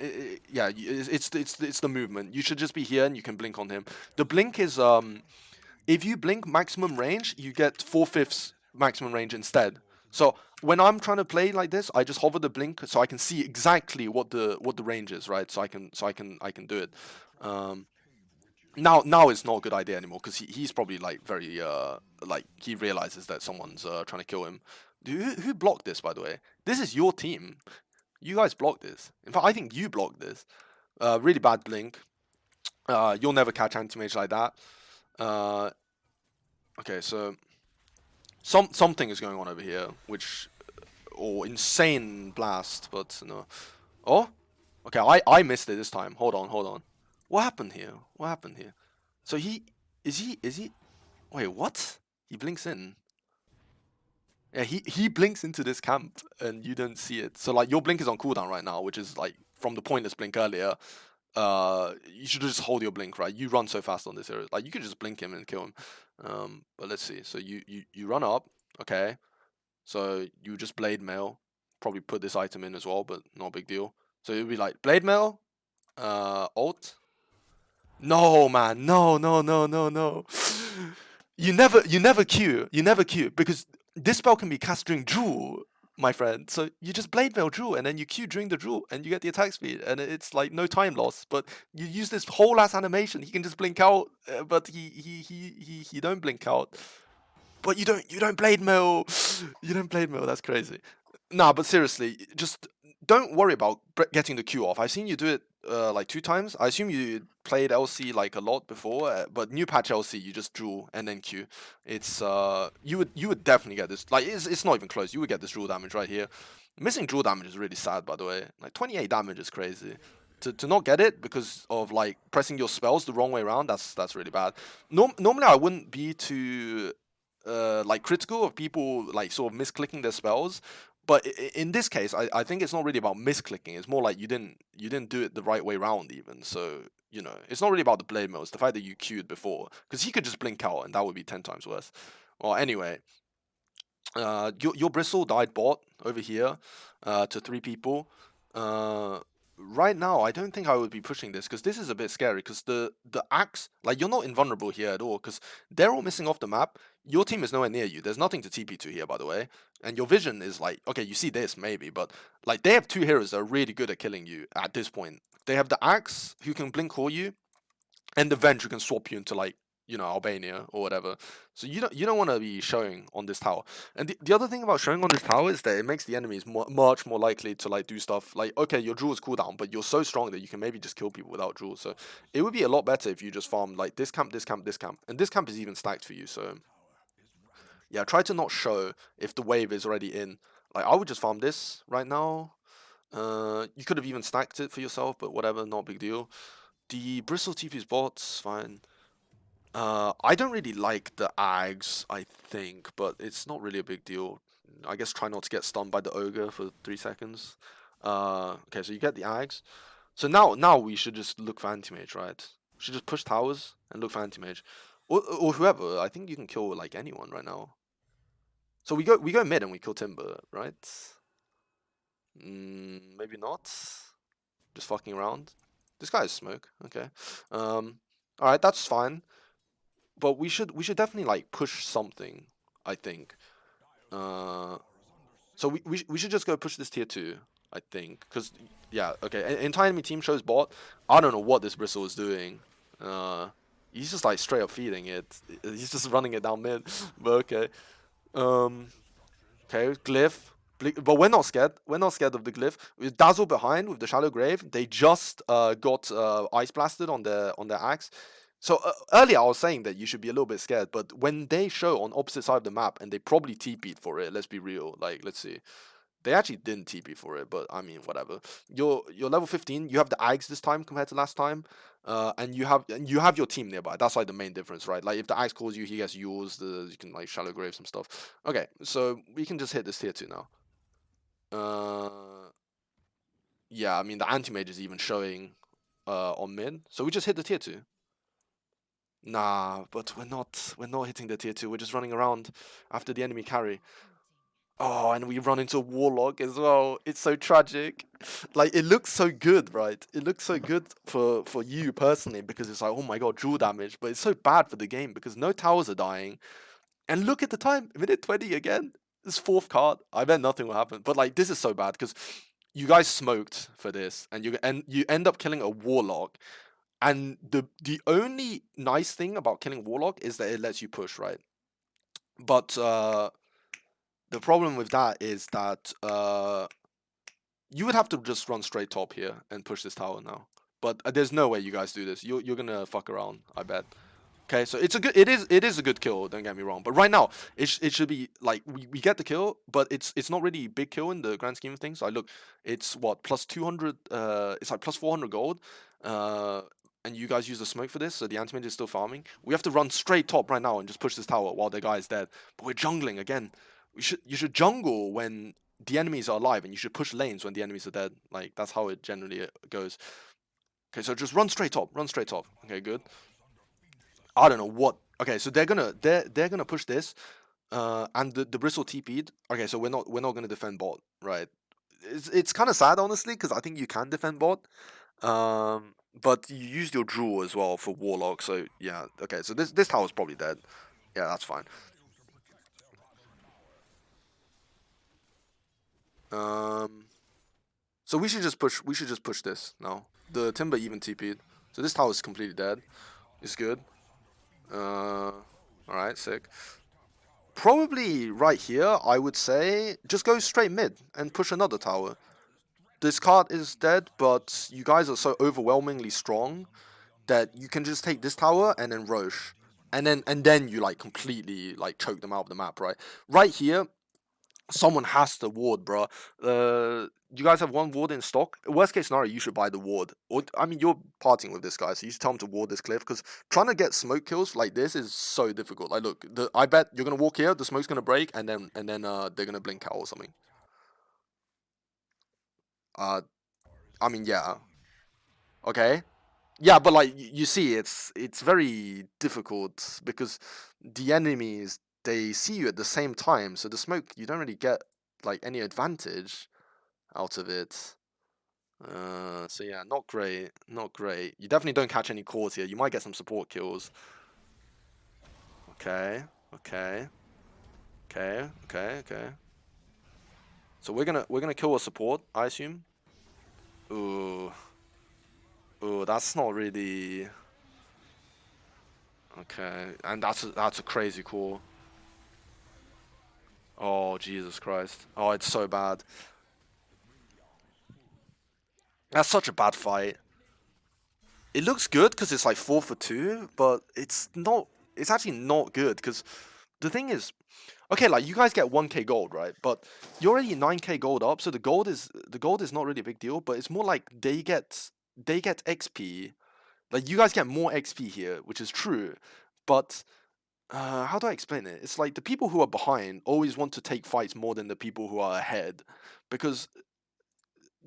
yeah, it's the movement. You should just be here and you can blink on him. The blink is if you blink maximum range, you get 4/5 maximum range instead. So when I'm trying to play like this, I just hover the blink so I can see exactly what the range is, right? So I can do it. Now it's not a good idea anymore because he's probably like very like he realizes that someone's trying to kill him. Who blocked this, by the way? This is your team. You guys blocked this. In fact, I think you blocked this. Really bad blink. You'll never catch anti-mage like that. Okay, so something is going on over here, which or insane blast, but no. Oh, okay. I missed it this time. Hold on, hold on. What happened here? What happened here? So is he? Wait, what? He blinks in. Yeah, he blinks into this camp and you don't see it. So like your blink is on cooldown right now, which is like from the pointless blink earlier. You should just hold your blink, right? You run so fast on this area. Like you could just blink him and kill him. But let's see. So you run up, okay. So you just blade mail. Probably put this item in as well, but not a big deal. So it'll be like blade mail, ult. No man, no no no no no. You never Q because this spell can be cast during duel. my friend. So you just blade mail Jewel, and then you Q during the Jewel, and you get the attack speed, and it's like no time loss. But you use this whole ass animation. He can just blink out, but he don't blink out. But you don't blade mail. You don't blade mail. That's crazy. Nah, but seriously, just don't worry about getting the Q off. I've seen you do it like 2 times. I assume you played LC like a lot before, but new patch LC you just Jewel and then Q. It's you would definitely get this. Like it's not even close. You would get this Jewel damage right here. Missing Jewel damage is really sad, by the way. Like 28 damage is crazy. To not get it because of like pressing your spells the wrong way around, that's really bad. Normally I wouldn't be too like critical of people like sort of misclicking their spells, but in this case I think it's not really about misclicking. It's more like you didn't do it the right way around even. So it's not really about the blade mail. It's the fact that you queued before, because he could just blink out and that would be 10 times worse. Well, anyway, your Bristle died bot over here to 3 people. Uh, right now, I don't think I would be pushing this because this is a bit scary. Because the axe, like you're not invulnerable here at all. Because they're all missing off the map. Your team is nowhere near you. There's nothing to TP to here, by the way. And your vision is like, okay, you see this maybe, but like they have 2 heroes that are really good at killing you at this point. They have the axe who can blink call you, and the Venge who can swap you into like Albania or whatever. So you don't want to be showing on this tower. And the other thing about showing on this tower is that it makes the enemies much more likely to like do stuff like, okay, your Jewel's cooldown, but you're so strong that you can maybe just kill people without Jewel. So it would be a lot better if you just farm like this camp, this camp, this camp, and this camp is even stacked for you. So yeah, try to not show if the wave is already in. Like I would just farm this right now. You could have even stacked it for yourself, but whatever, not a big deal. The Bristle TP's bots, fine. I don't really like the Ags, I think, but it's not really a big deal. I guess try not to get stunned by the Ogre for 3 seconds. Okay, so you get the Ags. So now we should just look for Anti-Mage, right? We should just push towers and look for Anti-Mage. Or whoever. I think you can kill like anyone right now. So we go mid and we kill Timber, right? Maybe not. Just fucking around. This guy is smoke. Okay. All right, that's fine. But we should definitely like push something, I think. Uh, so we should just go push this tier 2, I think, because yeah, okay. Entire enemy team shows bot. I don't know what this Bristle is doing. Uh, he's just like straight up feeding it. He's just running it down mid. But okay. Um, okay, Glyph. But we're not scared. We're not scared of the Glyph. With Dazzle behind with the Shallow Grave, they just got Ice Blasted on their axe. So earlier I was saying that you should be a little bit scared, but when they show on opposite side of the map and they probably TP'd for it, let's be real. Like, let's see. They actually didn't TP for it, but I mean, whatever. You're level 15. You have the Ags this time compared to last time, and you have your team nearby. That's like the main difference, right? Like if the Ags calls you, he gets yours. You can like Shallow Grave some stuff. Okay, so we can just hit this tier 2 now. Yeah, I mean the anti-mage is even showing on mid, so we just hit the tier 2. Nah, but we're not hitting the tier 2. We're just running around after the enemy carry. Oh, and we run into a Warlock as well. It's so tragic. Like it looks so good, right? It looks so good for you personally because it's like, oh my god, Jewel damage, but it's so bad for the game because no towers are dying. And look at the time, minute 20 again. This 4th card. I bet nothing will happen. But like this is so bad because you guys smoked for this and you end up killing a Warlock. And the only nice thing about killing Warlock is that it lets you push, right? But the problem with that is that you would have to just run straight top here and push this tower now. But there's no way you guys do this. You're gonna fuck around, I bet. Okay, so it is a good kill. Don't get me wrong, but right now it should be like we get the kill, but it's not really a big kill in the grand scheme of things. I look, it's what plus 200. It's like plus 400 gold. And you guys use the smoke for this, so the anti-mage is still farming. We have to run straight top right now and just push this tower while the guy is dead. But we're jungling again. You should jungle when the enemies are alive, and you should push lanes when the enemies are dead. Like that's how it generally goes. Okay, so just run straight top. Run straight top. Okay, good. I don't know what. Okay, so they're gonna push this, and the Bristle TP'd. Okay, so we're not gonna defend bot, right? It's kind of sad honestly because I think you can defend bot, but you used your Jewel as well for Warlock. So yeah, okay, so this tower's probably dead. Yeah, that's fine. So we should just push. We should just push this now. The Timber even TP'd, so this tower is completely dead. It's good. All right, sick. Probably right here, I would say just go straight mid and push another tower. This card is dead, but you guys are so overwhelmingly strong that you can just take this tower and then Roche. And then you like completely like choke them out of the map, right? Right here, someone has to ward, bro. You guys have one ward in stock. Worst case scenario, you should buy the ward. Or I mean, you're partying with this guy, so you should tell him to ward this cliff because trying to get smoke kills like this is so difficult. Like, look, I bet you're gonna walk here, the smoke's gonna break, and then they're gonna blink out or something. Uh, I mean, yeah, okay, yeah, but like you see, it's very difficult because the enemies they see you at the same time, so the smoke you don't really get like any advantage out of it. So yeah, not great, not great. You definitely don't catch any cores here. You might get some support kills. Okay, okay, okay. So we're gonna kill a support, I assume. Ooh, ooh, that's not really okay. And that's a crazy core. Oh Jesus Christ! Oh, it's so bad. That's such a bad fight. It looks good because it's like 4 for 2, but it's not. It's actually not good because the thing is, okay, like you guys get 1k gold, right? But you're already 9k gold up, so the gold is not really a big deal. But it's more like they get XP. Like you guys get more XP here, which is true. But how do I explain it? It's like the people who are behind always want to take fights more than the people who are ahead, because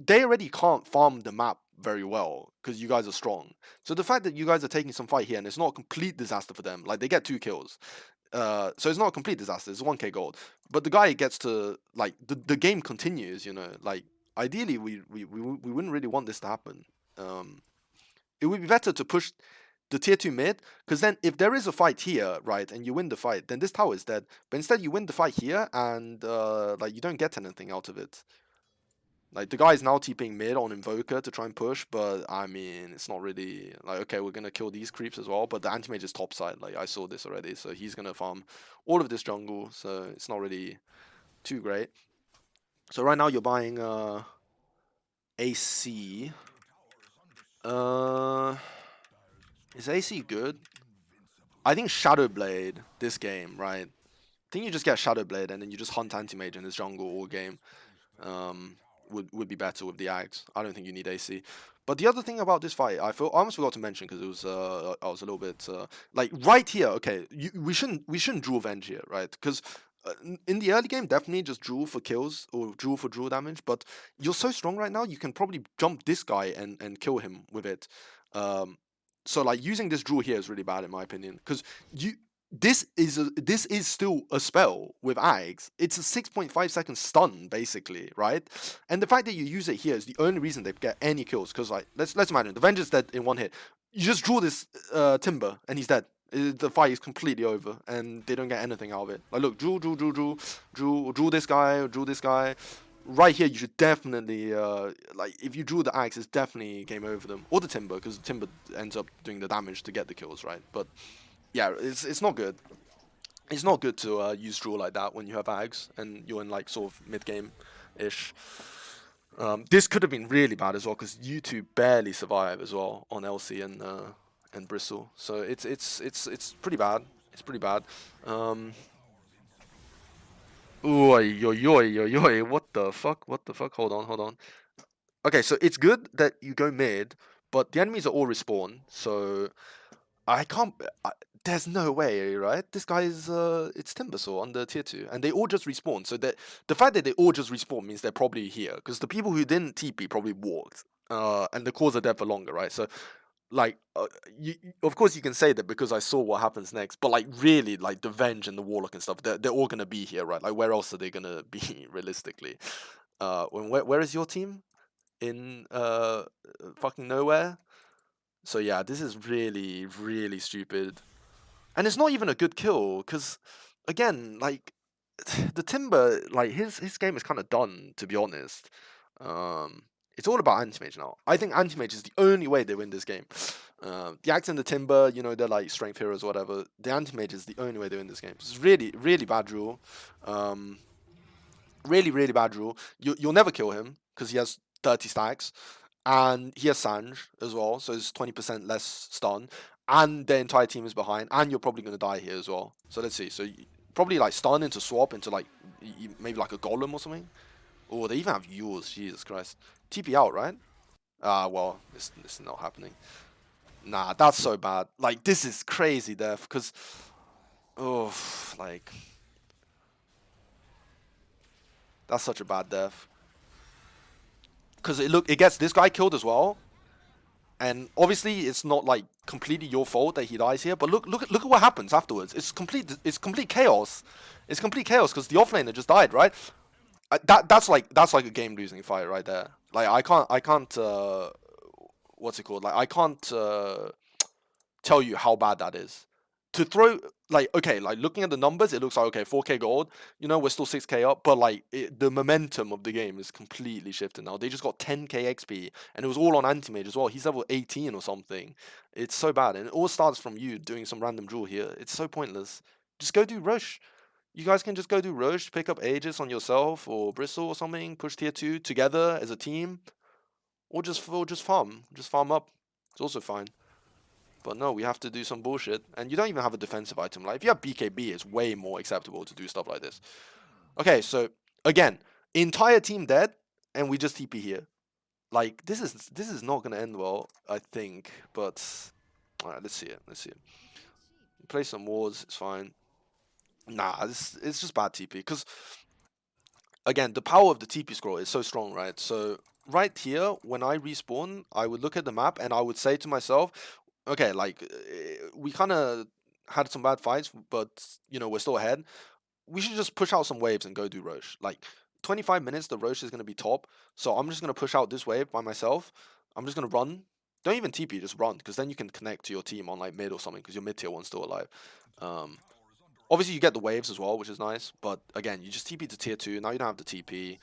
they already can't farm the map very well because you guys are strong. So the fact that you guys are taking some fight here and it's not a complete disaster for them, like they get 2 kills. So it's not a complete disaster. It's 1k gold, but the guy gets to like the game continues. Like ideally we wouldn't really want this to happen. Um, it would be better to push the tier 2 mid, because then if there is a fight here, right, and you win the fight, then this tower is dead. But instead you win the fight here and like you don't get anything out of it. Like the guy is now TPing mid on Invoker to try and push, but I mean it's not really like, okay, we're gonna kill these creeps as well. But the anti-mage is topside, like I saw this already, so he's gonna farm all of this jungle, so it's not really too great. So right now you're buying AC. Uh is AC good? I think Shadowblade this game, right? I think you just get Shadowblade and then you just hunt anti-mage in this jungle all game. Um, would be better with the Ags. I don't think you need AC. But the other thing about this fight, I almost forgot to mention because it was I was a little bit like right here. Okay, we shouldn't Jewel Venge here, right? Because in the early game, definitely just Jewel for kills or Jewel for Jewel damage. But you're so strong right now, you can probably jump this guy and kill him with it. Um, so like using this Jewel here is really bad in my opinion, because you this is still a spell with Ags. It's a 6.5 second stun basically, right? And the fact that you use it here is the only reason they get any kills. Because like let's imagine the Vengeance dead in one hit. You just draw this Timber and he's dead. The fight is completely over and they don't get anything out of it. Like look, drew this guy, drew this guy. Right here, you should definitely like if you drew the axe, it's definitely game over them or the Timber, because Timber ends up doing the damage to get the kills, right? But yeah, it's not good. It's not good to use draw like that when you have Ags and you're in like sort of mid game ish. This could have been really bad as well because you two barely survive as well on LC and Bristol. So it's pretty bad. It's pretty bad. Um, Oi, oi, oi, oi, oi, what the fuck? What the fuck? Hold on, hold on. Okay, so it's good that you go mid, but the enemies are all respawn, so I can't. There's no way, right? This guy is it's Timbersaw on the tier 2, and they all just respawn. So that the fact that they all just respawn means they're probably here, because the people who didn't TP probably walked. And the cores are dead for longer, right? So like, of course you can say that because I saw what happens next, but like really, like the Venge and the Warlock and stuff, they're all gonna be here, right? Like where else are they gonna be realistically? Where is your team? In fucking nowhere. So yeah, this is really, really stupid. And it's not even a good kill, because, again, like, the Timber, like his game is kind of done, to be honest. It's all about Anti-Mage now. I think Anti-Mage is the only way they win this game. The Axe and the Timber, you know, they're like strength heroes, or whatever. The Anti-Mage is the only way they win this game. It's really, really bad draw. Um, really, really bad draw. You'll never kill him because he has 30 stacks, and he has Sanj as well, so it's 20% less stun, and the entire team is behind, and you're probably gonna die here as well. So let's see. So probably like stun into swap into like maybe like a golem or something. Oh, they even have yours. Jesus Christ. TP out, right? Well, this is not happening. Nah, that's so bad. Like this is crazy, Def, because oh, like that's such a bad death. Because it gets this guy killed as well, and obviously it's not like completely your fault that he dies here. But look at what happens afterwards. It's complete chaos. It's complete chaos because the offlaner just died, right? That's like a game losing fight right there. Like I can't what's it called? Like I can't tell you how bad that is. To throw like okay, like looking at the numbers, it looks like okay, 4K gold. You know, we're still 6K up, but like the momentum of the game is completely shifted now. They just got 10K XP, and it was all on Anti-Mage as well. He's level 18 or something. It's so bad, and it all starts from you doing some random draw here. It's so pointless. Just go do Roche. You guys can just go do Roche, pick up Aegis on yourself or Bristle or something, push tier 2 together as a team, or just farm. Just farm up. It's also fine. But no, we have to do some bullshit. And you don't even have a defensive item. Like, if you have BKB, it's way more acceptable to do stuff like this. Okay, so, again, entire team dead, and we just TP here. Like, this is not going to end well, I think. But, alright, let's see it. Let's see it. Play some wards, it's fine. Nah, it's just bad TP. Because, again, the power of the TP scroll is so strong, right? So, right here, when I respawn, I would look at the map, and I would say to myself, okay, like we kind of had some bad fights, but you know we're still ahead. We should just push out some waves and go do Roche. Like 25 minutes, the Roche is gonna be top. So I'm just gonna push out this wave by myself. I'm just gonna run. Don't even TP, just run, because then you can connect to your team on like mid or something, because your mid tier one's still alive. Um, Obviously you get the waves as well, which is nice. But again, you just TP to tier 2. Now you don't have the TP.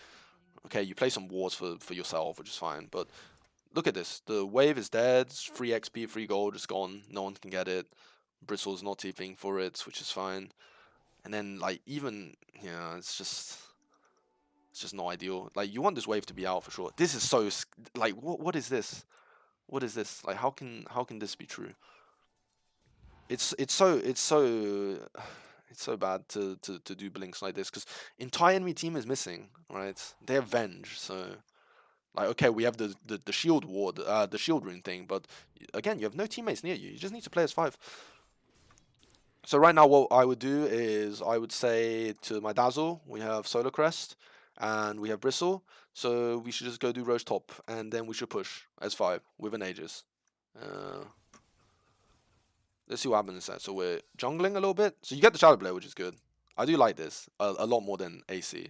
Okay, you play some wards for yourself, which is fine. But look at this. The wave is dead. It's free XP, free gold, just gone. No one can get it. Bristle's not TPing for it, which is fine. And then like even yeah, it's just not ideal. Like you want this wave to be out for sure. This is so like what is this? What is this? Like how can this be true? It's so it's so bad to do blinks like this because entire enemy team is missing, right? They have Venge, so like, okay, we have the shield ward, the shield rune thing, but again, you have no teammates near you. You just need to play as 5. So right now, what I would do is I would say to my Dazzle, we have Solar Crest, and we have Bristle, so we should just go do Roche top, and then we should push as 5 with an Aegis. Uh, let's see what happens there. So we're jungling a little bit. So you get the Shadow Blade, which is good. I do like this a lot more than AC.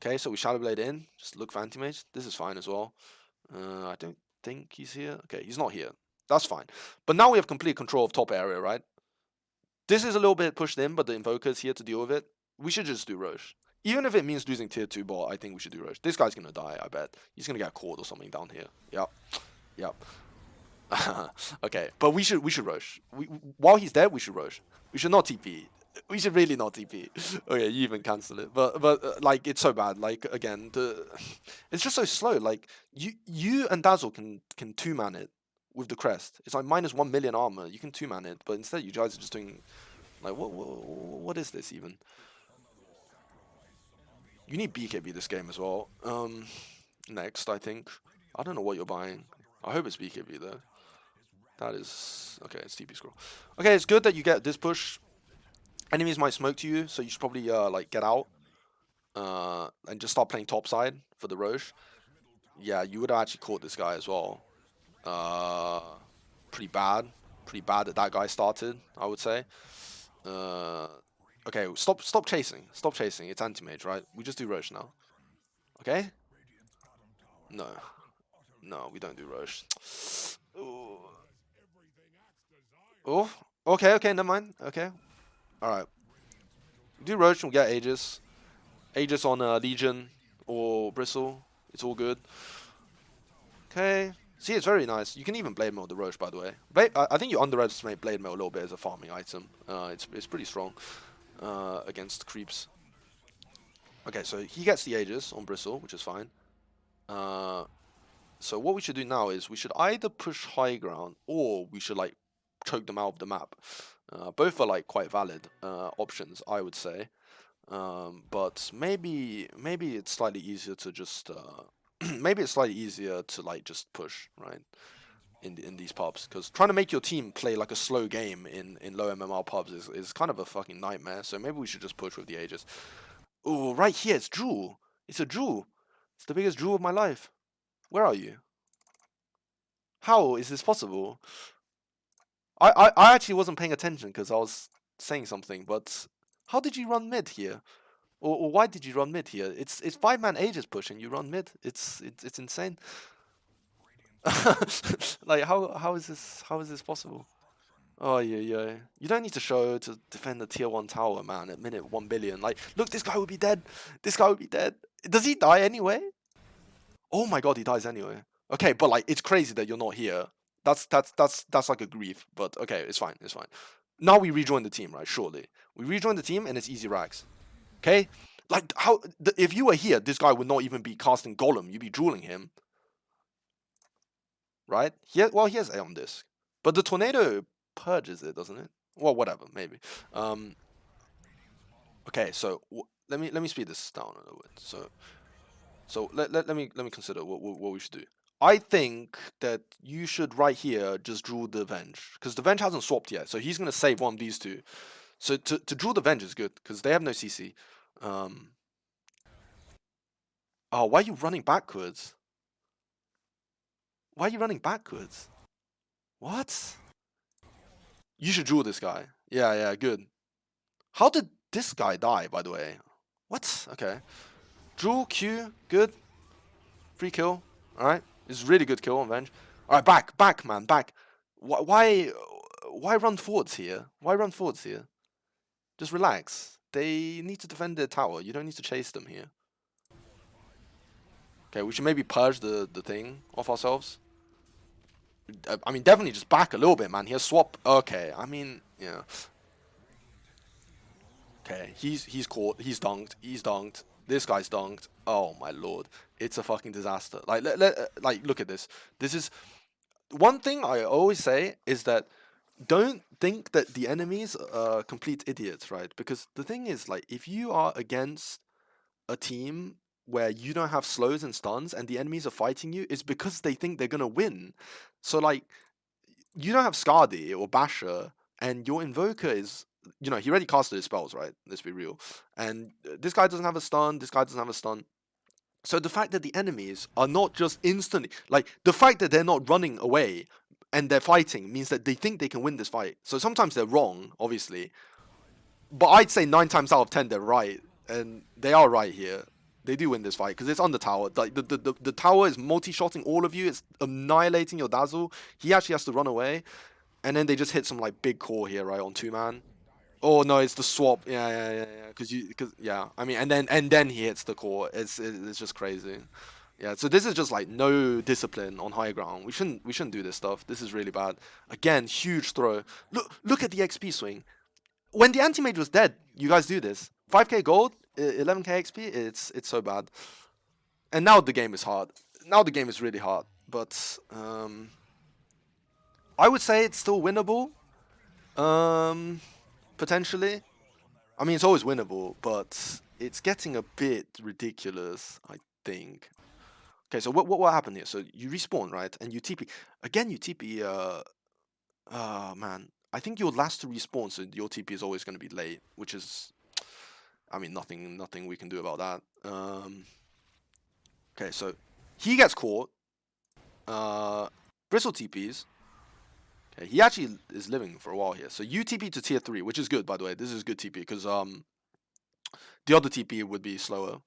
Okay, so we Shadow Blade in, just look for Anti-Mage. This is fine as well. I don't think he's here. Okay, he's not here. That's fine. But now we have complete control of top area, right? This is a little bit pushed in, but the Invoker's here to deal with it. We should just do Roche. Even if it means losing tier 2 bot, I think we should do Roche. This guy's going to die, I bet. He's going to get caught or something down here. Yep. Yep. Okay, but we should Roche. While he's dead, we should Roche. We should not TP. We should really not TP. Okay, you even cancel it. But like it's so bad. Like again, it's just so slow. Like you and Dazzle can 2-man it with the crest. It's like minus 1 million armor. You can 2-man it, but instead you guys are just doing like what is this even? You need BKB this game as well. Next I think. I don't know what you're buying. I hope it's BKB though. That is okay. It's TP scroll. Okay, it's good that you get this push. Enemies might smoke to you, so you should probably like get out and just start playing top side for the Roche. Yeah, you would have actually caught this guy as well. Uh, pretty bad that that guy started, I would say. Okay, stop chasing. Stop chasing. It's anti-mage, right? We just do Roche now. Okay? No. No, we don't do Roche. Ooh. Oh, okay, never mind. Okay. Alright. Do Roach, we'll get Aegis. Aegis on Legion or Bristle. It's all good. Okay. See, it's very nice. You can even Blade Mail the Roach, by the way. I think you underestimate Blade Mail a little bit as a farming item. It's pretty strong against creeps. Okay, so he gets the Aegis on Bristle, which is fine. So what we should do now is we should either push high ground or we should like choke them out of the map. Both are like quite valid options, I would say. But maybe it's slightly easier to just maybe it's slightly easier to like just push, right? In these pubs, because trying to make your team play like a slow game in low MMR pubs is kind of a fucking nightmare. So maybe we should just push with the Aegis. Oh, right here, it's Drew. It's a Drew. It's the biggest Drew of my life. Where are you? How is this possible? I actually wasn't paying attention because I was saying something, but how did you run mid here? Or why did you run mid here? It's 5-man Aegis push and you run mid. It's insane. Like how is this possible? Oh yeah. You don't need to show to defend the tier 1 tower, man, at minute 1 billion. Like, look, this guy would be dead. This guy would be dead. Does he die anyway? Oh my god, he dies anyway. Okay, but like it's crazy that you're not here. That's like a grief, but okay, it's fine. Now we rejoin the team, right? Surely. We rejoin the team and it's easy racks. Okay? Like if you were here, this guy would not even be casting Golem. You'd be drooling him. Right? Well, he has A on this. But the tornado purges it, doesn't it? Well, whatever, maybe. Okay, so let me speed this down a little bit. So let me consider what we should do. I think that you should right here just draw the Venge, because the Venge hasn't swapped yet, so he's gonna save one of these two. So to draw the Venge is good because they have no CC. Oh, why are you running backwards? Why are you running backwards? What? You should draw this guy. Yeah, good. How did this guy die, by the way? What? Okay. Drew, Q, good. Free kill. Alright. It's really good kill on Venge. Alright, back, man, back. Why run forwards here? Why run forwards here? Just relax. They need to defend their tower. You don't need to chase them here. Okay, we should maybe purge the thing off ourselves. I mean, definitely just back a little bit, man. He has swap. Okay, I mean, yeah. Okay, he's caught. He's dunked. This guy's dunked. Oh my lord, it's a fucking disaster. Like, like look at this. This is one thing I always say is that don't think that the enemies are complete idiots, right? Because the thing is, like, if you are against a team where you don't have slows and stuns and the enemies are fighting you, it's because they think they're gonna win. So like, you don't have Skadi or Basher, and your Invoker is, you know, he already casted his spells, right? Let's be real. And this guy doesn't have a stun, this guy doesn't have a stun. So the fact that the enemies are not just instantly, like, the fact that they're not running away and they're fighting means that they think they can win this fight. So sometimes they're wrong, obviously. But I'd say 9 times out of 10 they're right. And they are right here. They do win this fight because it's on the tower. Like the tower is multi-shotting all of you. It's annihilating your Dazzle. He actually has to run away. And then they just hit some like big core here, right, on 2-man. Oh no, it's the swap. Yeah. Because yeah. I mean, and then he hits the core. It's just crazy. Yeah. So this is just like no discipline on high ground. We shouldn't do this stuff. This is really bad. Again, huge throw. Look at the XP swing. When the anti-mage was dead, you guys do this. 5k gold, 11k XP. It's so bad. And now the game is hard. Now the game is really hard. But I would say it's still winnable. Potentially. I mean, it's always winnable, but it's getting a bit ridiculous, I think. Okay, so what happened here? So you respawn, right? And you TP. Again, you TP, man. I think you're last to respawn, so your TP is always going to be late, which is, I mean, nothing we can do about that. Okay, so he gets caught. Bristle TPs. Okay, he actually is living for a while here. So you TP to tier 3, which is good, by the way. This is good TP, because the other TP would be slower.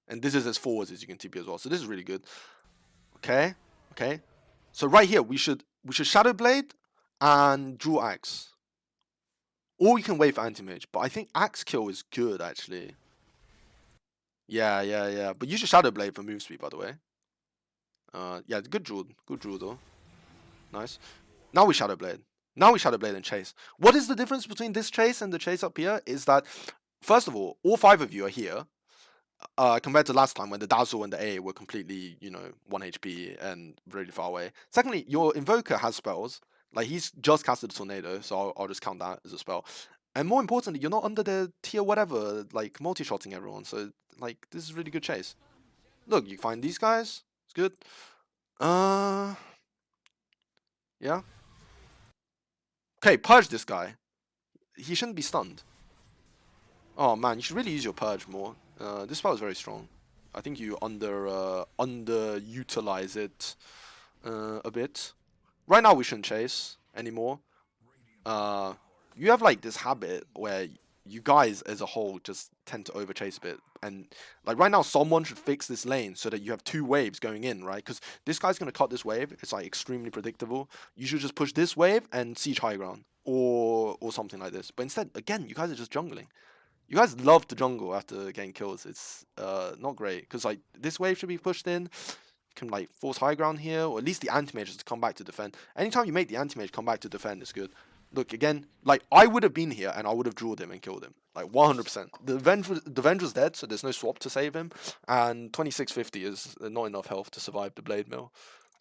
And this is as forward as you can TP as well. So this is really good. Okay. So right here, we should Shadow Blade and Jewel Axe. Or you can wait for anti-mage, but I think axe kill is good actually. Yeah. But use your shadow blade for move speed, by the way. Yeah, good draw though. Nice. Now we shadow blade. Now we shadow blade and chase. What is the difference between this chase and the chase up here? Is that first of all 5 of you are here. Compared to last time when the Dazzle and the A were completely, 1 HP and really far away. Secondly, your Invoker has spells. Like, he's just casted a Tornado, so I'll just count that as a spell. And more importantly, you're not under the tier whatever, like, multi-shotting everyone. So, like, this is really good chase. Look, you find these guys. It's good. Yeah. Okay, purge this guy. He shouldn't be stunned. Oh, man, you should really use your purge more. This spell is very strong. I think you underutilize it a bit. Right now we shouldn't chase anymore. You have like this habit where you guys as a whole just tend to over chase a bit, and like right now someone should fix this lane so that you have 2 waves going in, right? Because this guy's gonna cut this wave. It's like extremely predictable. You should just push this wave and siege high ground or something like this. But instead, again, you guys are just jungling. You guys love to jungle after getting kills. It's not great because like this wave should be pushed in. You can like force high ground here, or at least the anti-mage to come back to defend. Anytime you make the anti-mage come back to defend, it's good. Look again, like I would have been here and I would have drilled him and killed him, like 100%. The Venge was dead, so there's no swap to save him, and 2650 is not enough health to survive the blade mill.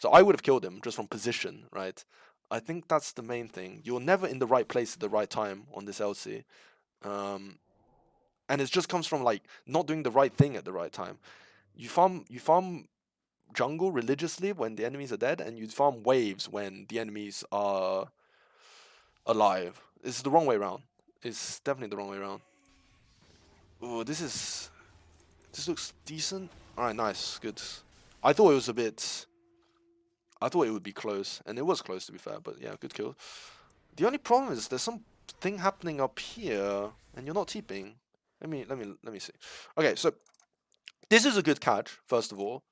So I would have killed him just from position, right? I think that's the main thing. You're never in the right place at the right time on this LC. And it just comes from like not doing the right thing at the right time. You farm jungle religiously when the enemies are dead, and you farm waves when the enemies are alive. It's the wrong way around. It's definitely the wrong way around. Oh, this looks decent. All right, nice, good. I thought it was a bit. I thought it would be close, and it was close to be fair. But yeah, good kill. The only problem is there's something happening up here, and you're not TPing. Let me see. Okay, so this is a good catch. First of all,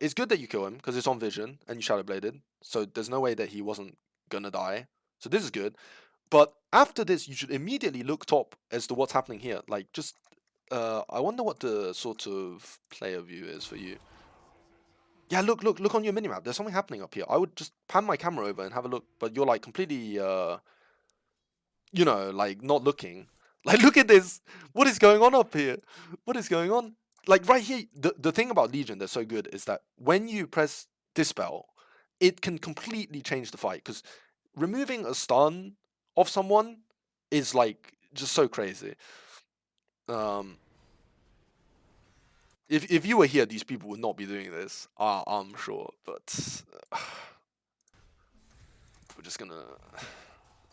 it's good that you kill him because it's on vision and you shadow bladed, so there's no way that he wasn't gonna die. So this is good. But after this, you should immediately look top as to what's happening here. Like, just I wonder what the sort of player view is for you. Yeah, look on your minimap. There's something happening up here. I would just pan my camera over and have a look, but you're like completely like not looking. Like, look at this. What is going on up here? What is going on? Like right here, the thing about Legion that's so good is that when you press Dispel, it can completely change the fight. Because removing a stun of someone is like just so crazy. If you were here, these people would not be doing this. I'm sure, but we're just gonna.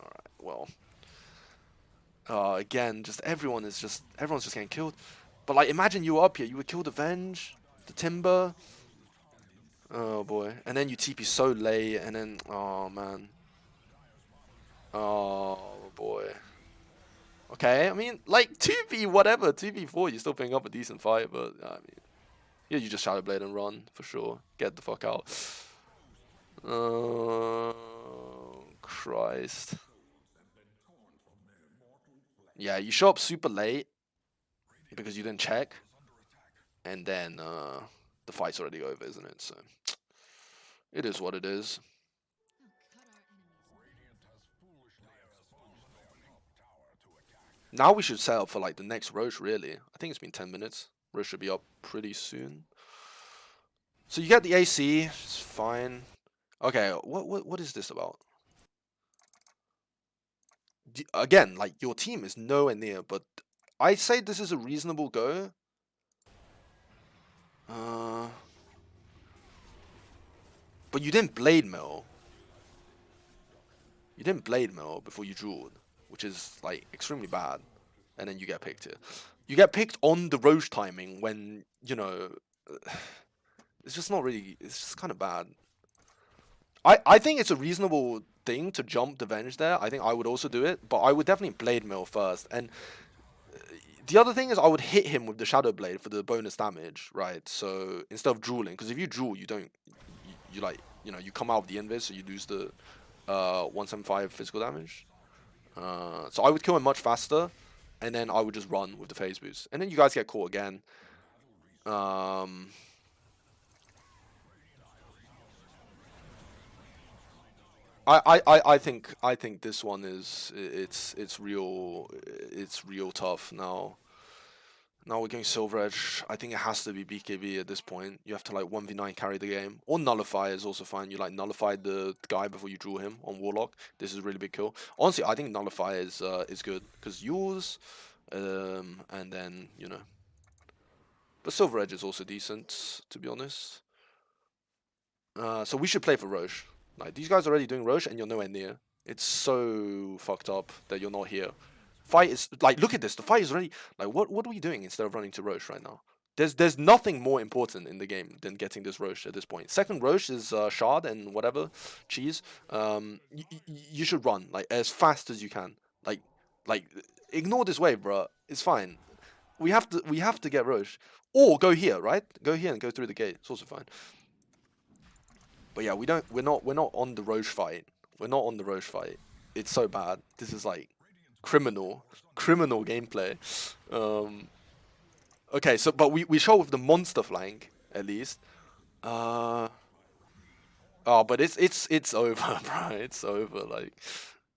All right, well. Again, just everyone's just getting killed. But like, imagine you were up here, you would kill the Venge, the Timber. Oh boy, and then you TP so late, and then oh man. Oh boy. Okay, I mean, like 2v whatever, 2v4, you're still putting up a decent fight, but I mean, yeah, you just Shadow Blade and run for sure. Get the fuck out. Oh Christ. Yeah, you show up super late because you didn't check, and then the fight's already over, isn't it? So it is what it is. Now we should set up for like the next Roche, really. I think it's been 10 minutes. Roche should be up pretty soon. So you get the AC, it's fine. Okay, what is this about? Again, like your team is nowhere near, but I say this is a reasonable go. But you didn't Blade Mill. You didn't Blade Mill before you jeweled, which is like extremely bad. And then you get picked here. You get picked on the Roche timing when, it's just not really, it's just kind of bad. I think it's a reasonable thing to jump the Venge there. I think I would also do it, but I would definitely Blade Mill first. And the other thing is I would hit him with the Shadow Blade for the bonus damage, right? So instead of drooling, because if you drool, you don't, you come out of the invis, so you lose the 175 physical damage. So I would kill him much faster, and then I would just run with the phase boost, and then you guys get caught again. Um, I think this one is it's real tough now. Now we're going Silver Edge. I think it has to be BKB at this point. You have to like 1v9 carry the game. Or Nullify is also fine. You like nullify the guy before you draw him on Warlock. This is a really big kill. Honestly, I think Nullify is good because yours, and then you know. But Silver Edge is also decent, to be honest. So we should play for Roche. Like these guys are already doing Roche, and you're nowhere near. It's so fucked up that you're not here. Fight is like, look at this. The fight is already like, what are we doing instead of running to Roche right now? There's nothing more important in the game than getting this Roche at this point. Second Roche is Shard and whatever cheese. You should run like as fast as you can. Like like ignore this wave, bro. It's fine. We have to get Roche or go here, right? Go here and go through the gate. It's also fine. But yeah, we're not on the Roche fight. We're not on the Roche fight. It's so bad. This is like criminal gameplay. Um, okay, so but we show with the monster flank at least. Uh, oh, but it's over, bro. It's over. Like,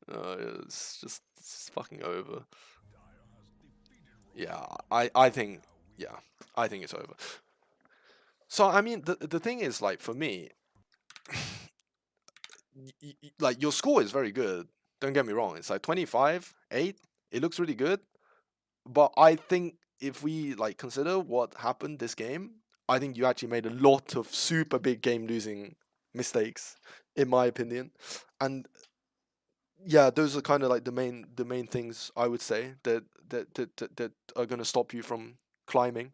it's fucking over. Yeah, I think yeah, I think it's over. So I mean, the thing is like for me, like your score is very good. Don't get me wrong. It's like 25, 8. It looks really good. But I think if we like consider what happened this game, I think you actually made a lot of super big game losing mistakes, in my opinion. And yeah, those are kind of like the main things I would say that are gonna stop you from climbing.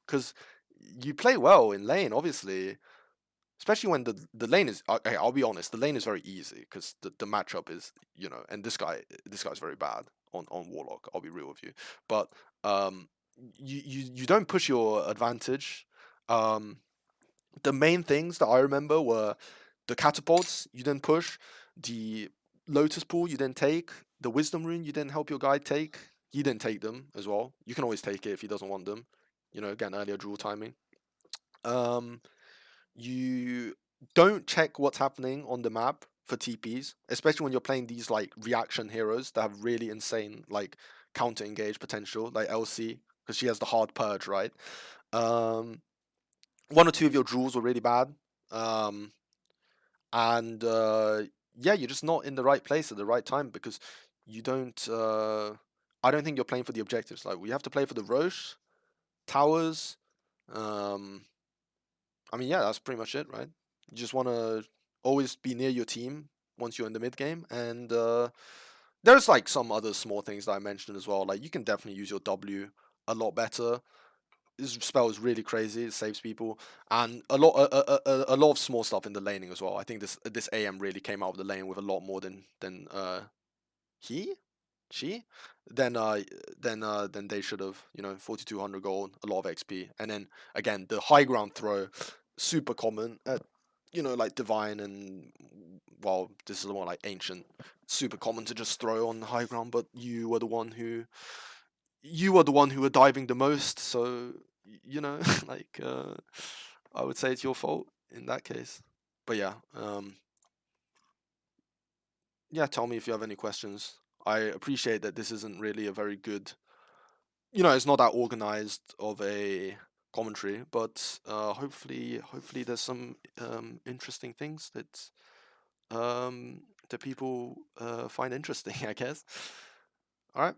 Because you play well in lane, obviously, especially when the lane is okay, I'll be honest, the lane is very easy because the matchup is, and this guy's very bad on Warlock. I'll be real with you, but um you don't push your advantage. um the main things that I remember were the catapults you didn't push, the Lotus Pool you didn't take, the Wisdom Rune you didn't help your guy take. He didn't take them as well. You can always take it if he doesn't want them, again, earlier draw timing. um you don't check what's happening on the map for TPs, especially when you're playing these like reaction heroes that have really insane like counter engage potential, like LC, because she has the hard purge, right? Um, one or two of your jewels were really bad, um, and yeah, you're just not in the right place at the right time because you don't. I don't think you're playing for the objectives. Like we have to play for the Roche towers. Um, I mean, yeah, that's pretty much it, right? You just want to always be near your team once you're in the mid game, and there's like some other small things that I mentioned as well. Like you can definitely use your W a lot better. This spell is really crazy; it saves people, and a lot of small stuff in the laning as well. I think this AM really came out of the lane with a lot more than he she then then they should have. 4200 gold, a lot of XP, and then again the high ground throw, super common at like divine, and well, this is more like ancient, super common to just throw on high ground, but you were the one who were diving the most, so like I would say it's your fault in that case. But yeah, yeah, tell me if you have any questions. I appreciate that this isn't really a very good, it's not that organized of a commentary, but hopefully there's some interesting things that people find interesting, I guess. All right.